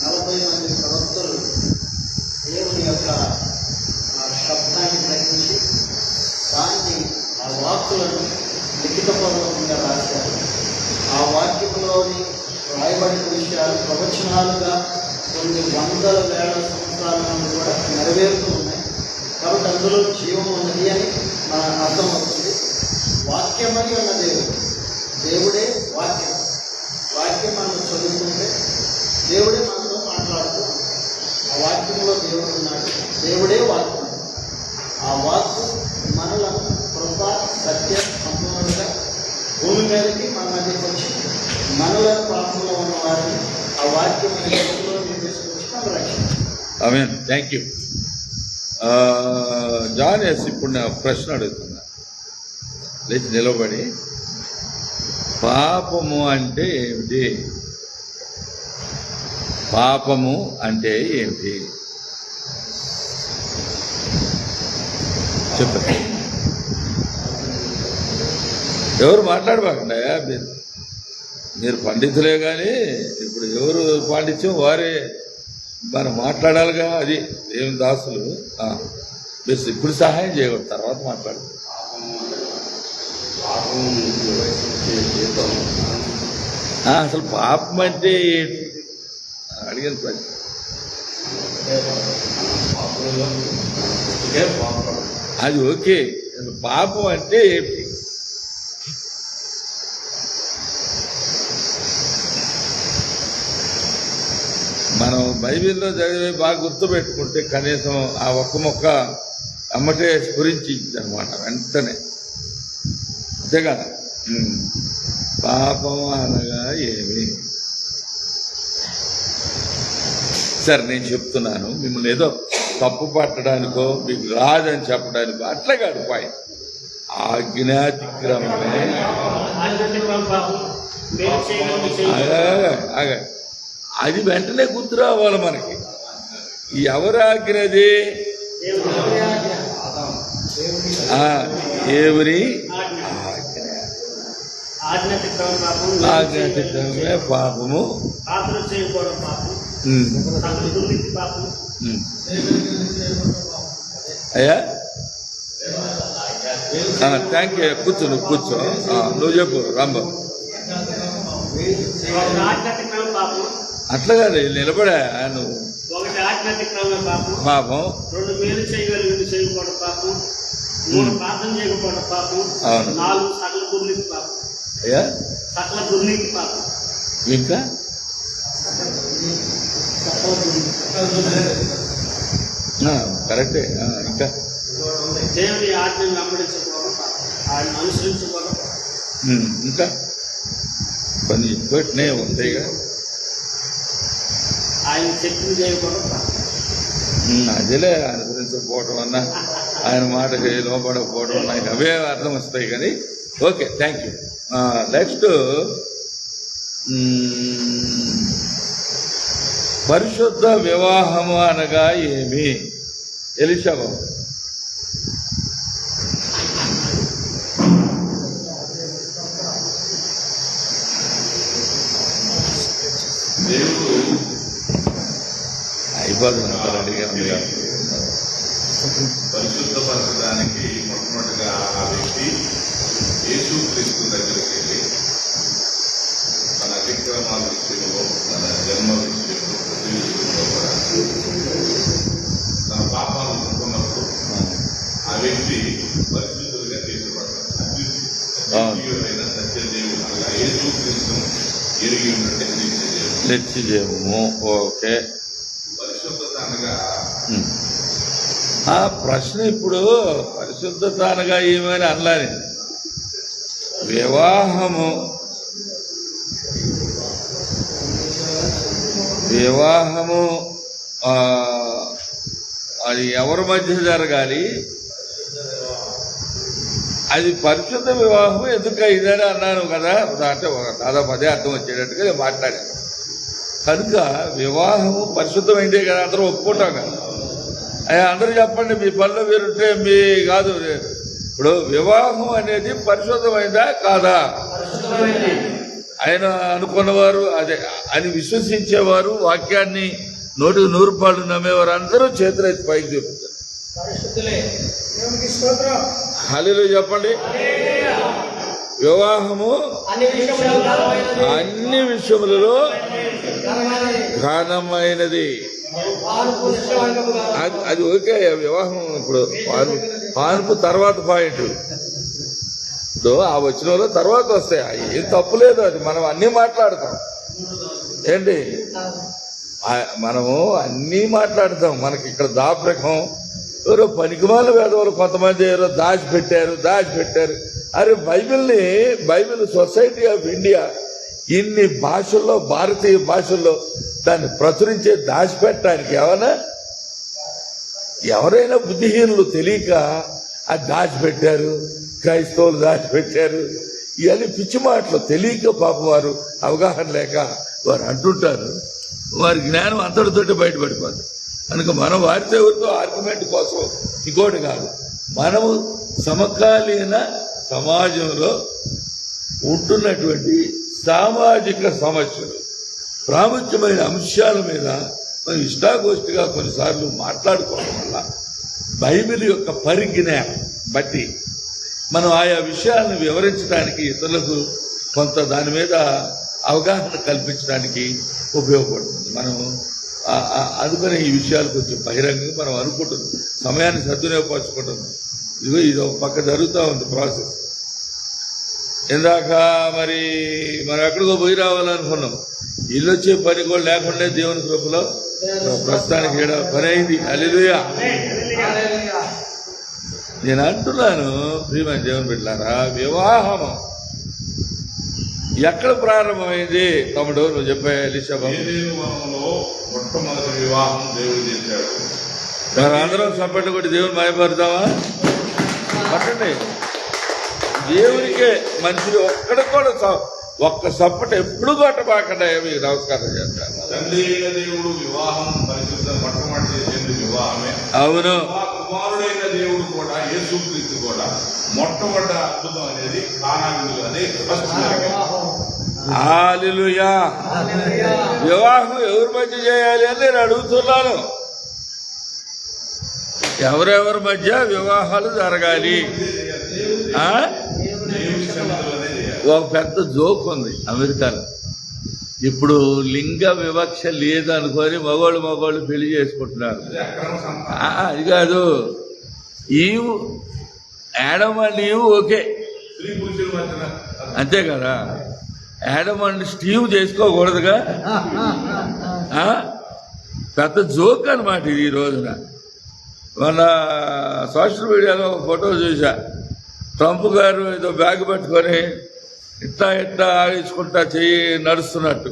40 మంది ప్రవక్తలు దేవుని యొక్క శబ్దాన్ని గ్రహించి దాన్ని ఆ వాక్కులను లిఖితపూర్వకంగా రాశారు. ఆ వాక్యంలోని రాయబడిన విషయాలు ప్రవచనాలుగా కొన్ని వందల వేల సంవత్సరాల నుండి కూడా నెరవేరుతూ ఉన్నాయి. కాబట్టి అందులో జీవం ఉన్నది అని మన అర్థమవుతుంది. వాక్యం అని ఉన్న దేవుడే వాక్యం. వాక్యం మనం చదువుకుంటే దేవుడే మనతో మాట్లాడుతూ ఉంటాడు. ఆ వాక్యంలో దేవుడు ఉన్నాడు, దేవుడే వాక్యం. ఆ వాక్కు మనలను కృప సత్య సంపూర్ణంగా భూమి మీదకి మన మధ్యకి వచ్చి మనలను పాపంలో ఉన్న వారిని ఆ వాక్యం నిర్దేశించి మనం రక్షించాలి. Amen. Thank you. John S, ఇప్పుడు నా ప్రశ్న అడుగుతున్నా, లేచి నిలబడి. పాపము అంటే ఏమిటి? పాపము అంటే ఏమిటి? చెప్పండి. ఎవరు మాట్లాడబాకండి మీరు పండితులే కానీ ఇప్పుడు ఎవరు పాండిత్యం వారే మనం మాట్లాడాలిగా. అది ఏం దాసులు మీరు ఇప్పుడు సహాయం చేయకూడదు, తర్వాత మాట్లాడదు. అసలు పాపం అంటే ఏంటి అడిగిన ప్రశ్న. అది ఓకే, పాపం అంటే ఏంటి? మనం బైబిల్లో చదివి బాగా గుర్తుపెట్టుకుంటే కనీసం ఆ ఒక్క మొక్క అమ్మటే స్ఫురించి అనమాట వెంటనే. అంతే కదా. పాపం అనగా ఏమి? సరే నేను చెప్తున్నాను, మిమ్మల్ని ఏదో తప్పు పట్టడానికో మీకు రాదని చెప్పడానికో అట్లా కాదు. పాయింట్ ఆజ్ఞాతిక్రమమే. అది వెంటనే గుర్తు రావాలి మనకి. ఎవరి ఆజ్ఞది? ఎవరి ఆజ్ఞాతిక్రమమే పాపము. అయ్యా థ్యాంక్ యూ. కూర్చో, నువ్వు కూర్చో. నువ్వు చెప్పు రాంబాబు. అట్లా కాదు, నిలబడా నువ్వు. ఒకటి ఆజ్ఞాతిక్రమమే పాపం, రెండు మేలు చేయగలిగి చేయకపోవడం పాపం, మూడు ప్రార్థన చేయకపోవడం పాపం, నాలుగు సకల దుర్నీతి పాపం. అయ్యా సకల దుర్నీతి పాపం. ఇంకా కరెక్టే. ఇంకా దేవుని ఆజ్ఞను వెంబడించకపోవడం పాపం, ఆయన అనుసరించకపోవడం పాపం. ఇంకా కొన్ని పెట్టినే ఉంటాయిగా. ఆయన శక్తిని చేయకపోవడం పాపం. అదేలే అనుసరించకపోవడం అన్నా, ఆయన మాటకి లోపడకపోవడం అన్నా అవే అర్థం వస్తాయి కానీ. Okay, thank you. నెక్స్ట్ పరిశుద్ధ వివాహము అనగా ఏమి? ఎలీషా బాబు. దేవుడు అయిపోతుంది అడిగా పరిశుద్ధపరచడానికి మొట్టమొదటిగా ఆ వ్యక్తి యేసుక్రీస్తు దగ్గరికి వెళ్ళి తన అతిక్రమాల విషయంలో, తన జన్మ విషయంలో, ప్రతి విషయంలో కూడా తన పాపాలు అనుకున్నప్పుడు ఆ వ్యక్తి పరిశుద్ధులుగా తీర్చబడతాడు. అద్వితీయుడైన సత్యదేవుడు అనగా యేసుక్రీస్తును ఎరిగి ఉన్నట్టే నిత్యజీవము. ఓకే, పరిశుద్ధత అనగా ఆ ప్రశ్న ఇప్పుడు పరిశుద్ధత అనగా ఏమైనా అనలాని. వివాహము అది ఎవరి మధ్య జరగాలి? అది పరిశుద్ధ వివాహం ఎందుకు అయిందని అన్నాను కదా. అంటే దాదాపు అదే అర్థం వచ్చేటట్టుగా నేను మాట్లాడాను. కనుక వివాహము పరిశుద్ధమైందే కదా, అందరూ ఒప్పుకుంటాం కదా. అందరూ చెప్పండి, మీ పనులు వేరుంటే మీ కాదు. ఇప్పుడు వివాహం అనేది పరిశుద్ధమైందా కాదా? ఆయన అనుకున్నవారు అదే అని విశ్వసించేవారు, వాక్యాన్ని 100% నమ్మేవారు అందరూ చేతులైతే పైకి చెప్తారు. హల్లెలూయా చెప్పండి. వివాహము అన్ని విషయములలో ఘనమైనది. అది ఓకే. వివాహం ఇప్పుడు పానుపు తర్వాత పాయింట్. ఇప్పుడు ఆ వచ్చిన తర్వాత వస్తాయి, ఏం తప్పులేదు. అది మనం అన్నీ మాట్లాడతాం ఏంటి, మనము అన్నీ మాట్లాడతాం. మనకి ఇక్కడ దాపరికం ఎవరో పనికిమాల వేదవాళ్ళు కొంతమంది ఎవరో దాచిపెట్టారు. అరే బైబిల్ సొసైటీ ఆఫ్ ఇండియా ఇన్ని భాషల్లో, భారతీయ భాషల్లో దాన్ని ప్రచురించే దాచిపెట్టడానికి ఎవరైనా బుద్ధిహీనులు తెలియక అది దాచిపెట్టారు, క్రైస్తవులు దాచిపెట్టారు. ఇవన్నీ పిచ్చి మాటలు తెలియక పాపం వారు అవగాహన లేక వారు అంటుంటారు. వారి జ్ఞానం అంతటితోటి బయటపడిపోతుంది. కనుక మనం వారితో ఎవరితో ఆర్గ్యుమెంట్ కోసం ఇంకోటి కాదు. మనము సమకాలీన సమాజంలో ఉంటున్నటువంటి సామాజిక సమస్యలు, ప్రాముఖ్యమైన అంశాల మీద మనం ఇష్టాగోష్ఠిగా కొన్నిసార్లు మాట్లాడుకోవడం వల్ల బైబిల్ యొక్క పరిజ్ఞానం బట్టి మనం ఆయా విషయాలను వివరించడానికి ఇతరులకు కొంత దాని మీద అవగాహన కల్పించడానికి ఉపయోగపడుతుంది. మనం అందుకని ఈ విషయాలు కొంచెం బహిరంగంగా మనం అనుకుంటున్నాం, సమయాన్ని సద్వినియోగపరచుకుంటున్నాం. ఇదిగో ఇది ఒక పక్క జరుగుతూ ఉంది ప్రాసెస్. ఇందాక మరి మనం ఎక్కడికో పోయి రావాలనుకున్నాం, ఇల్లు వచ్చే పని కూడా లేకుండా దేవుని కృపలో ప్రస్తుతానికి ఏడా పని అయింది. హల్లెలూయా. నేను అంటున్నాను ప్రియమైన దేవుని బిడ్డలారా, వివాహము ఎక్కడ ప్రారంభమైంది తమ్ముడు? నువ్వు చెప్పే ఎలీషా బాబు. ఏదైనా వనంలో మొట్టమొదటి వివాహం దేవుడు చేశాడు. మరి అందరం సప్పట్లు కొట్టి దేవుని మాయపడతావా? పట్టండి. దేవునికే మనిషి ఒక్కడికి కూడా ఒక్క సప్పట ఎప్పుడు కొట్టబాకండి. మీకు నమస్కారం చేస్తాను. తండ్రి అయిన దేవుడు వివాహం పరిశుద్ధ మొట్టమొదటి చేసేది వివాహమే. అవును. కుమారుడైన దేవుడు కూడా, యేసుక్రీస్తు కూడా మొట్టమొదటి అద్భుతం అనేది కానా విందులు అనే హల్లెలూయా. వివాహం ఎవరి మధ్య చేయాలి అని నేను అడుగుతున్నాను. ఎవరెవరి మధ్య వివాహాలు జరగాలి? ఒక పెద్ద జోక్ ఉంది అమెరికాలో. ఇప్పుడు లింగ వివక్ష లేదనుకొని మగవాళ్ళు పెళ్లి చేసుకుంటున్నారు. అది కాదు, Eve Adam and Eve okay, స్త్రీ పురుషుల మధ్యన అంతే కదా. యాడమ్ అండ్ స్టీవ్ చేసుకోకూడదుగా. పెద్ద జోక్ అనమాట ఇది. ఈ రోజున మన సోషల్ మీడియాలో ఫోటో చూసా. ట్రంప్ గారు ఏదో బ్యాగ్ పట్టుకొని ఇట్లా ఆడించుకుంటా చెయ్యి నడుస్తున్నట్టు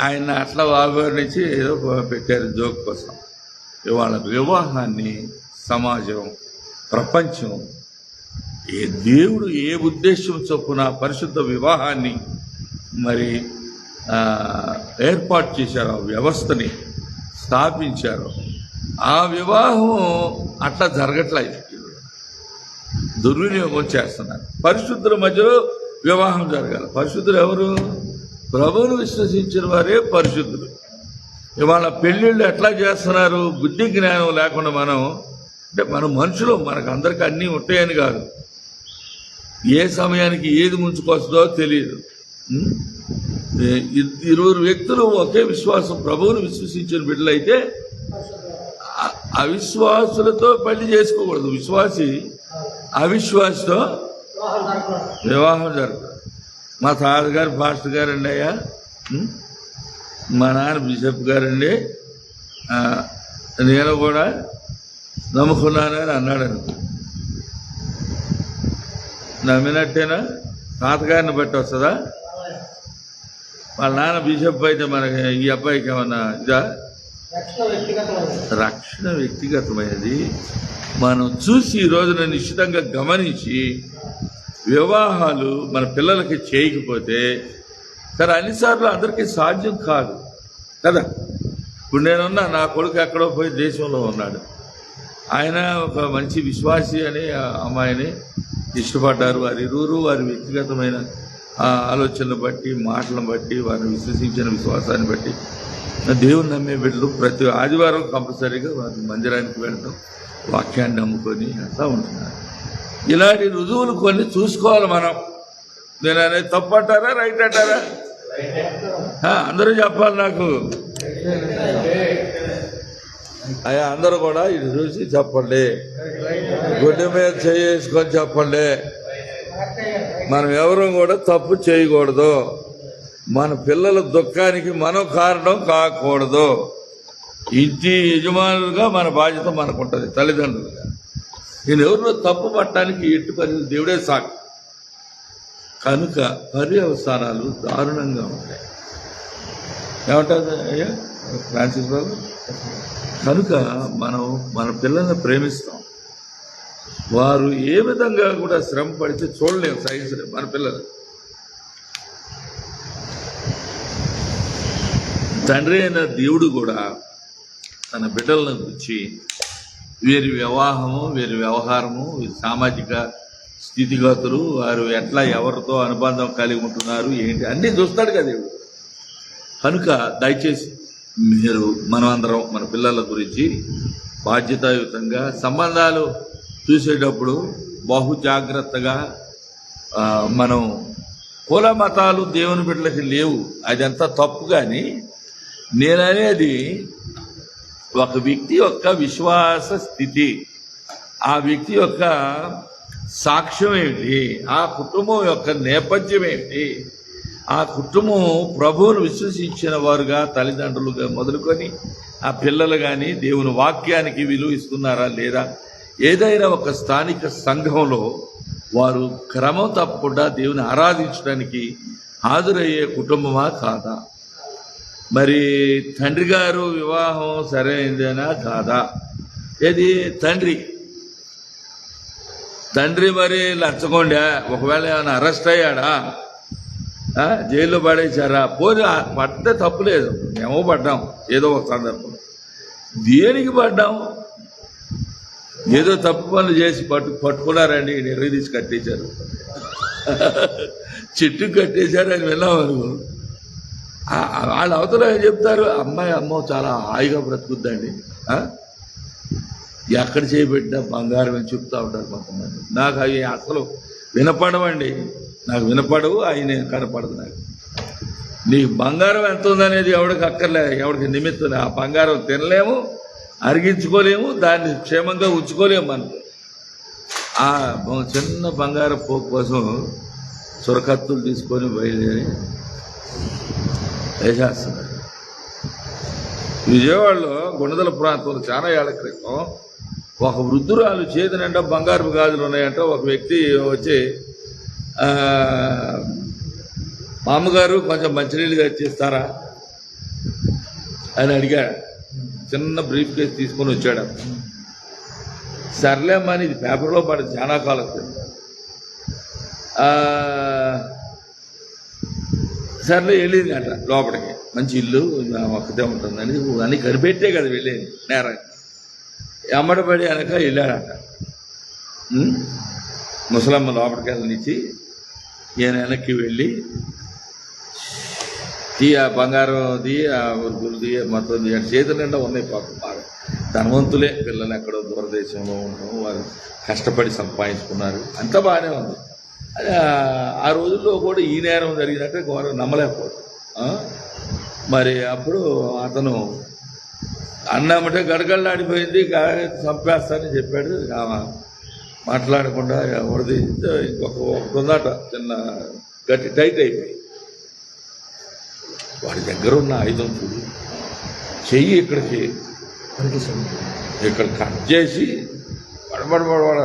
ఆయన అట్లా ఆవిర్ణించి ఏదో పెట్టారు జోక్ కోసం. ఇవాళ వివాహాన్ని సమాజం, ప్రపంచం, దేవుడు ఏ ఉద్దేశం చొప్పున పరిశుద్ధ వివాహాన్ని మరి ఏర్పాటు చేశారో, వ్యవస్థని స్థాపించారో, ఆ వివాహం అట్లా జరగట్లేదు. దుర్వినియోగం చేస్తున్నారు. పరిశుద్ధుల మధ్యలో వివాహం జరగాలి. పరిశుద్ధులు ఎవరు? ప్రభువును విశ్వసించిన వారే పరిశుద్ధులు. ఇవాళ పెళ్ళిళ్ళు ఎట్లా చేస్తున్నారు? బుద్ధి జ్ఞానం లేకుండా మనం, అంటే మన మనుషులు, మనకు అందరికీ అన్నీ ఉంటాయని కాదు, ఏ సమయానికి ఏది ముంచుకొస్తుందో తెలియదు. ఇరువురు వ్యక్తులు ఒకే విశ్వాసం, ప్రభువును విశ్వసించిన బిడ్డలైతే అవిశ్వాసులతో పెళ్లి చేసుకోకూడదు. విశ్వాసి అవిశ్వాసతో వివాహం జరుగుతుంది. మా తాతగారు పాస్టర్ గారండి అయ్యా, మా నాన్న బిషప్ గారండి, నేను కూడా నమ్ముకున్నానని అన్నాడు అనుకో, నమ్మినట్టేనా? తాతగారిని బట్టి వస్తుందా? వాళ్ళ నాన్న బిషప్ అయితే మనకి ఈ అబ్బాయికి ఏమన్నా ఇదా? రక్షణ వ్యక్తిగతమైనది. మనం చూసి ఈ రోజున నిశ్చితంగా గమనించి వివాహాలు మన పిల్లలకి చేయకపోతే, సరే అన్నిసార్లు అందరికీ సాధ్యం కాదు కదా. ఇప్పుడు నేనున్నా, నా కొడుకు ఎక్కడో పోయి దేశంలో ఉన్నాడు. ఆయన ఒక మంచి విశ్వాసి అని అమ్మాయిని ఇష్టపడ్డారు. వారిరువురు వారి వ్యక్తిగతమైన ఆలోచనలు బట్టి, మాటలను బట్టి, వారిని విశ్వసించిన విశ్వాసాన్ని బట్టి దేవుని నమ్మే బిడ్డలు ప్రతి ఆదివారం కంపల్సరీగా వారి మందిరానికి వెళ్ళడం, వాక్యాన్ని నమ్ముకొని అట్లా ఉంటున్నారు. ఇలాంటి రుజువులు కొన్ని చూసుకోవాలి మనం. నేను అనేది తప్పు అంటారా, రైట్ అంటారా? అందరూ చెప్పాలి నాకు. అయ్యా అందరూ కూడా ఇది చూసి చెప్పండి, గుడ్డ మీద చేసుకొని చెప్పండి. మనం ఎవరూ కూడా తప్పు చేయకూడదు. మన పిల్లల దుఃఖానికి మనం కారణం కాకూడదు. ఇంటి యజమానులుగా మన బాధ్యత మనకుంటుంది, తల్లిదండ్రులుగా. నేను ఎవరినో తప్పు పట్టడానికి ఎట్టి పరిస్థితి దేవుడే సాకు. కనుక పర్యవసానాలు దారుణంగా ఉంటాయి. ఏమంటారు అయ్యా ఫ్రాన్సిస్ బాబు? కనుక మనం మన పిల్లల్ని ప్రేమిస్తాం. వారు ఏ విధంగా కూడా శ్రమ పడితే చూడలేము, సహించలేము మన పిల్లలు. తండ్రి అయిన దేవుడు కూడా తన బిడ్డలను గురించి వీరి వివాహము, వీరి వ్యవహారము, వీరి సామాజిక స్థితిగతులు, వారు ఎట్లా ఎవరితో అనుబంధం కలిగి ఉంటున్నారు ఏంటి అన్నీ చూస్తాడు కదా దేవుడు. కనుక దయచేసి మీరు మనమందరం మన పిల్లల గురించి బాధ్యతాయుతంగా సంబంధాలు చూసేటప్పుడు బహు జాగ్రత్తగా మనం కుల మతాలు దేవుని బిడ్డలకి లేవు, అదంతా తప్పు. కానీ నేననేది ఒక వ్యక్తి యొక్క విశ్వాస స్థితి, ఆ వ్యక్తి యొక్క సాక్ష్యం ఏమిటి, ఆ కుటుంబం యొక్క నేపథ్యం ఏమిటి, ఆ కుటుంబం ప్రభువును విశ్వసించిన వారుగా తల్లిదండ్రులుగా మొదలుకొని ఆ పిల్లలు కానీ దేవుని వాక్యానికి విలువ ఇస్తున్నారా లేదా, ఏదైనా ఒక స్థానిక సంఘంలో వారు క్రమం తప్పకుండా దేవుని ఆరాధించడానికి హాజరయ్యే కుటుంబమా కాదా, మరి తండ్రి గారు వివాహం సరైనదేనా కాదా, ఏది తండ్రి మరి లంచగొండా, ఒకవేళ ఏమైనా అరెస్ట్ అయ్యాడా, జైల్లో పడేశారా, పోనీ పడితే తప్పులేదు, మేము పడ్డాం ఏదో ఒక సందర్భంలో. దేనికి పడ్డాం, ఏదో తప్పు పనులు చేసి పట్టుకున్నారండి, నిర్ణయం తీసి కట్టేశారు, చెట్టు కట్టేశారు అని విన్నామను. వాళ్ళు అవతల ఏం చెప్తారు, అమ్మాయి అమ్మో చాలా హాయిగా బ్రతుకుద్దండి, ఎక్కడ చేయబెట్టినా బంగారం అని చెప్తా ఉంటారు కొంతమంది. నాకు అవి అసలు వినపడవండి, నాకు వినపడవు, అవి నేను కనపడదు. నాకు నీకు బంగారం ఎంత ఉందనేది ఎవరికి అక్కర్లేదు, ఎవరికి నిమిత్తం. ఆ బంగారం తినలేము, అరిగించుకోలేము, దాన్ని క్షేమంగా ఉంచుకోలేము. మనకు ఆ చిన్న బంగారం పోకు కోసం సొరకత్తులు తీసుకొని బయలుదేరి వేసేస్తున్నారు. విజయవాడలో గుణదల ప్రాంతంలో చాలా ఏళ్ల క్రితం ఒక వృద్ధురాలు చేతి నిండా బంగారు గాజులు ఉన్నాయంట. ఒక వ్యక్తి వచ్చి మామగారు కొంచెం మంచినీళ్ళు తెచ్చిస్తారా అని అడిగాడు. చిన్న బ్రీఫ్ కేసు తీసుకొని వచ్చాడు. సర్లేమ్మని ఇది పేపర్లో పడింది చాలా కాలం క్రితం. సర్లే వెళ్ళింది అంట లోపలికి, మంచి ఇల్లు ఒక్కతే ఉంటుందని అన్ని కనిపెట్టే కదా వెళ్ళేది నేరానికి. అమ్మడబడి వెనక వెళ్ళాడట. ముసలమ్మ లోపలికి వెళ్ళనిచ్చి ఈయన వెనక్కి వెళ్ళి ఆ బంగారం ఆ ఉరుకులది మొత్తం చేతుల నిండా ఉన్నాయి. పాపం బాగా ధనవంతులే, పిల్లలు ఎక్కడో దూరదేశంలో ఉండడం, వారు కష్టపడి సంపాదించుకున్నారు, అంతా బాగానే ఉంది. ఆ రోజుల్లో కూడా ఈ నేరం జరిగినట్టే గౌరవం నమ్మలేకపోతుంది. మరి అప్పుడు అతను అన్నామంటే గడగడలాడిపోయింది, చంపేస్తానని చెప్పాడు. మాట్లాడకుండా ఎవరిది ఇంకొక ఉందట, చిన్న గట్టి టైట్ అయిపోయి వాడి దగ్గర ఉన్న ఆయుధం చూడు, చెయ్యి ఇక్కడికి ఇక్కడ కట్ చేసి పడబడబడ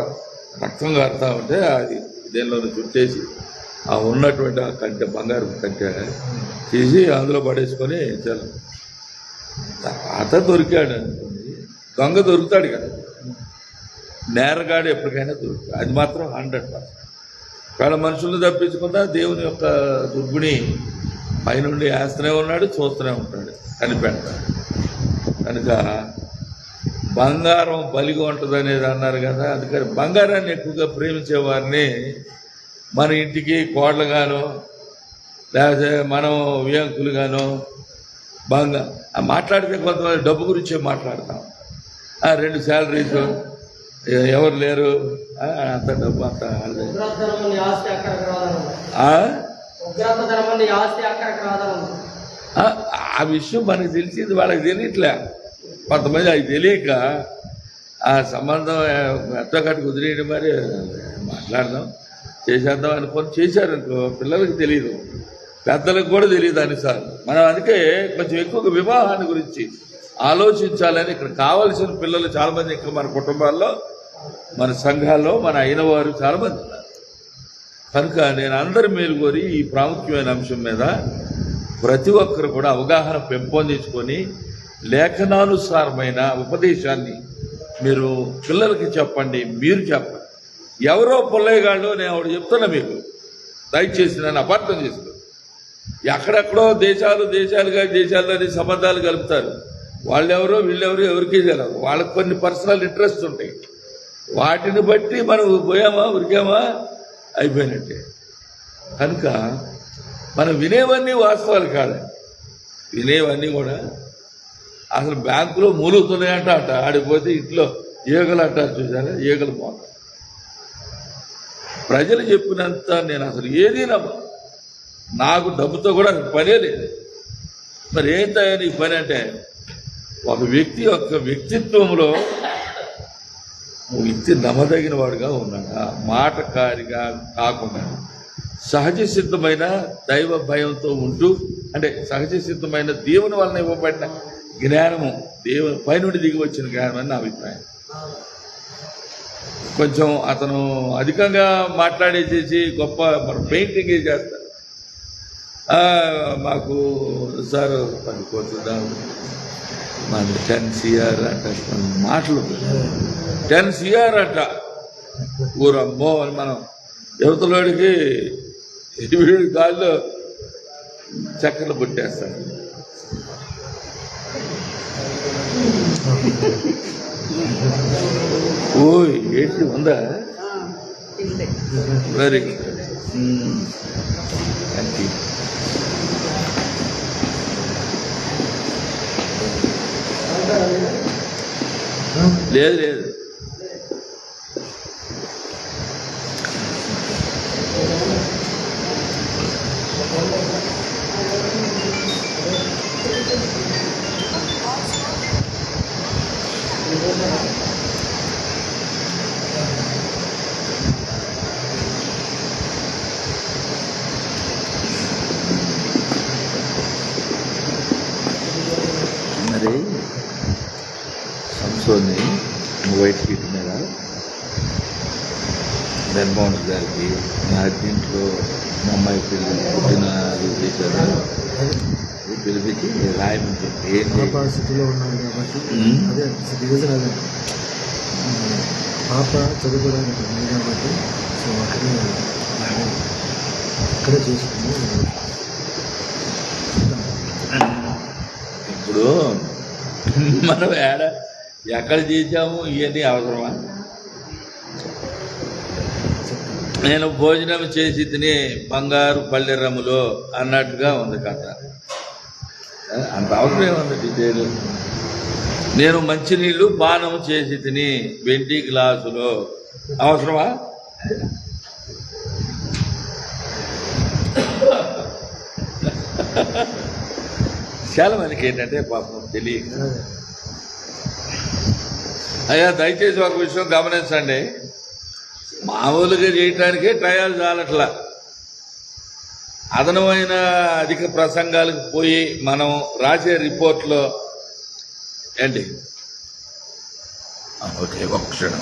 రక్తం కారుతా ఉంటే అది దేనిలోనే చుట్టేసి ఆ ఉన్నటువంటి ఆ కంటె బంగారు కంటె తీసి అందులో పడేసుకొని చాలా తర్వాత దొరికాడు అనుకోండి. దొంగ దొరుకుతాడు కదా, నేరగాడు ఎప్పటికైనా దొరుకుతాడు, అది మాత్రం 100%. వాళ్ళ మనుషులు తప్పించుకుంటా దేవుని యొక్క దుర్గుని పైనుండి వేస్తూనే ఉన్నాడు, చూస్తూనే ఉంటాడు, కనిపెడతాడు. కనుక బంగారం బలిగా ఉంటుంది అనేది అన్నారు కదా, అందుకని బంగారాన్ని ఎక్కువగా ప్రేమించే వారిని మన ఇంటికి కోడలుగాను లేకపోతే మనం వియంకులుగాను మాట్లాడితే కొంతమంది డబ్బు గురించే మాట్లాడతాం. 2 శాలరీస్ ఎవరు లేరు, అంత డబ్బు అంత ఆ విషయం మనకు తెలిసింది, వాళ్ళకి తెలియట్లే. కొంతమంది అది తెలియక ఆ సంబంధం ఎత్తకట్టు కుదిరేయడం, మరి మాట్లాడదాం చేసేద్దాం అనుకొని చేశారనుకో, పిల్లలకి తెలియదు, పెద్దలకు కూడా తెలియదు అనిసార్లు. మనం అందుకే కొంచెం ఎక్కువగా వివాహాన్ని గురించి ఆలోచించాలని ఇక్కడ కావలసిన పిల్లలు చాలామంది ఇంకా మన కుటుంబాల్లో, మన సంఘాల్లో, మన అయిన వారు చాలామంది ఉన్నారు. కనుక నేను అందరి మేలు కోరి ఈ ప్రాముఖ్యమైన అంశం మీద ప్రతి ఒక్కరు కూడా అవగాహన పెంపొందించుకొని లేఖనానుసారమైన ఉపదేశాన్ని మీరు పిల్లలకి చెప్పండి, మీరు చెప్పండి. ఎవరో పుల్లయ్యగాళ్ళు నేను ఒకటి చెప్తున్నా మీకు, దయచేసి నన్ను అపార్థం చేసుకో. ఎక్కడెక్కడో దేశాలుగా దేశాలని సంబంధాలు కలుపుతారు. వాళ్ళెవరో వీళ్ళెవరో ఎవరికి తెలియదు. వాళ్ళకి కొన్ని పర్సనల్ ఇంట్రెస్ట్ ఉంటాయి. వాటిని బట్టి మనం పోయామా ఉరికామా అయిపోయినట్టే. కనుక మనం వినేవన్నీ వాస్తవాలు కాదండి. వినేవన్నీ కూడా అసలు బ్యాంకులో మూలుగుతున్నాయంట ఆడిపోతే ఇంట్లో ఈగలు అంటారు చూసారా, ఈగలు మోత. ప్రజలు చెప్పినంత నేను అసలు ఏదీ నమ్మను. నాకు డబ్బుతో కూడా పనే లేదు. మరి ఏంటయ్యా నీ పని అంటే, ఒక వ్యక్తి యొక్క వ్యక్తిత్వంలో వ్యక్తి నమ్మదగిన వాడుగా ఉన్నాడా, మాటకారిగా కాకుండా సహజ సిద్ధమైన దైవ భయంతో ఉంటూ, అంటే సహజ సిద్ధమైన దేవుని వలన ఇవ్వబడిన జ్ఞానము, దేవుని పైనుండి దిగి వచ్చిన జ్ఞానం అని నా అభిప్రాయం. కొంచెం అతను అధికంగా మాట్లాడేసేసి గొప్ప పెయింటింగ్ చేస్తాడు. మాకు సార్ 10 కోట్లు మన 10 CR అంట, మాటలు 10 CR అంట ఊరమ్మో అని మనం యువతలోడికి వీడి గాల్లో చక్కర్లు పుట్టేస్తాడు. ఓయ్ ఏంటి ఉందా? Very good, thank you. లేదు లేదు, మరి సంసోన్ని వైట్ షీట్ మీద ధర్మవరం గారికి నా దీంట్లో మా అమ్మాయి పుట్టిన చేశారు. పిలిపించి రాయమని చెప్పి స్థితిలో ఉన్నాడు కాబట్టి అదే రీజన్ అదే పాప చదువుకోవడానికి ఉంది కాబట్టి సో అక్కడే చేసుకుని ఇప్పుడు మనం ఎక్కడ చేసాము ఇవన్నీ అవసరమా? నేను భోజనం చేసి తిని బంగారు పల్లెరములో అన్నట్టుగా ఉంది కథ. అంత అవసరం ఏముంది డీటెయిల్? నేను మంచినీళ్ళు పానం చేసి తిని 20 గ్లాసులో అవసరమా? చాలా మందికి ఏంటంటే పాపం తెలియక. అయ్యా దయచేసి ఒక విషయం గమనించండి, మామూలుగా చేయటానికే ట్రయల్ చాలట్లా. అదనమైన అధిక ప్రసంగాలకు పోయి మనం రాసే రిపోర్ట్లో ఏంటి ఓకే ఒక్క క్షణం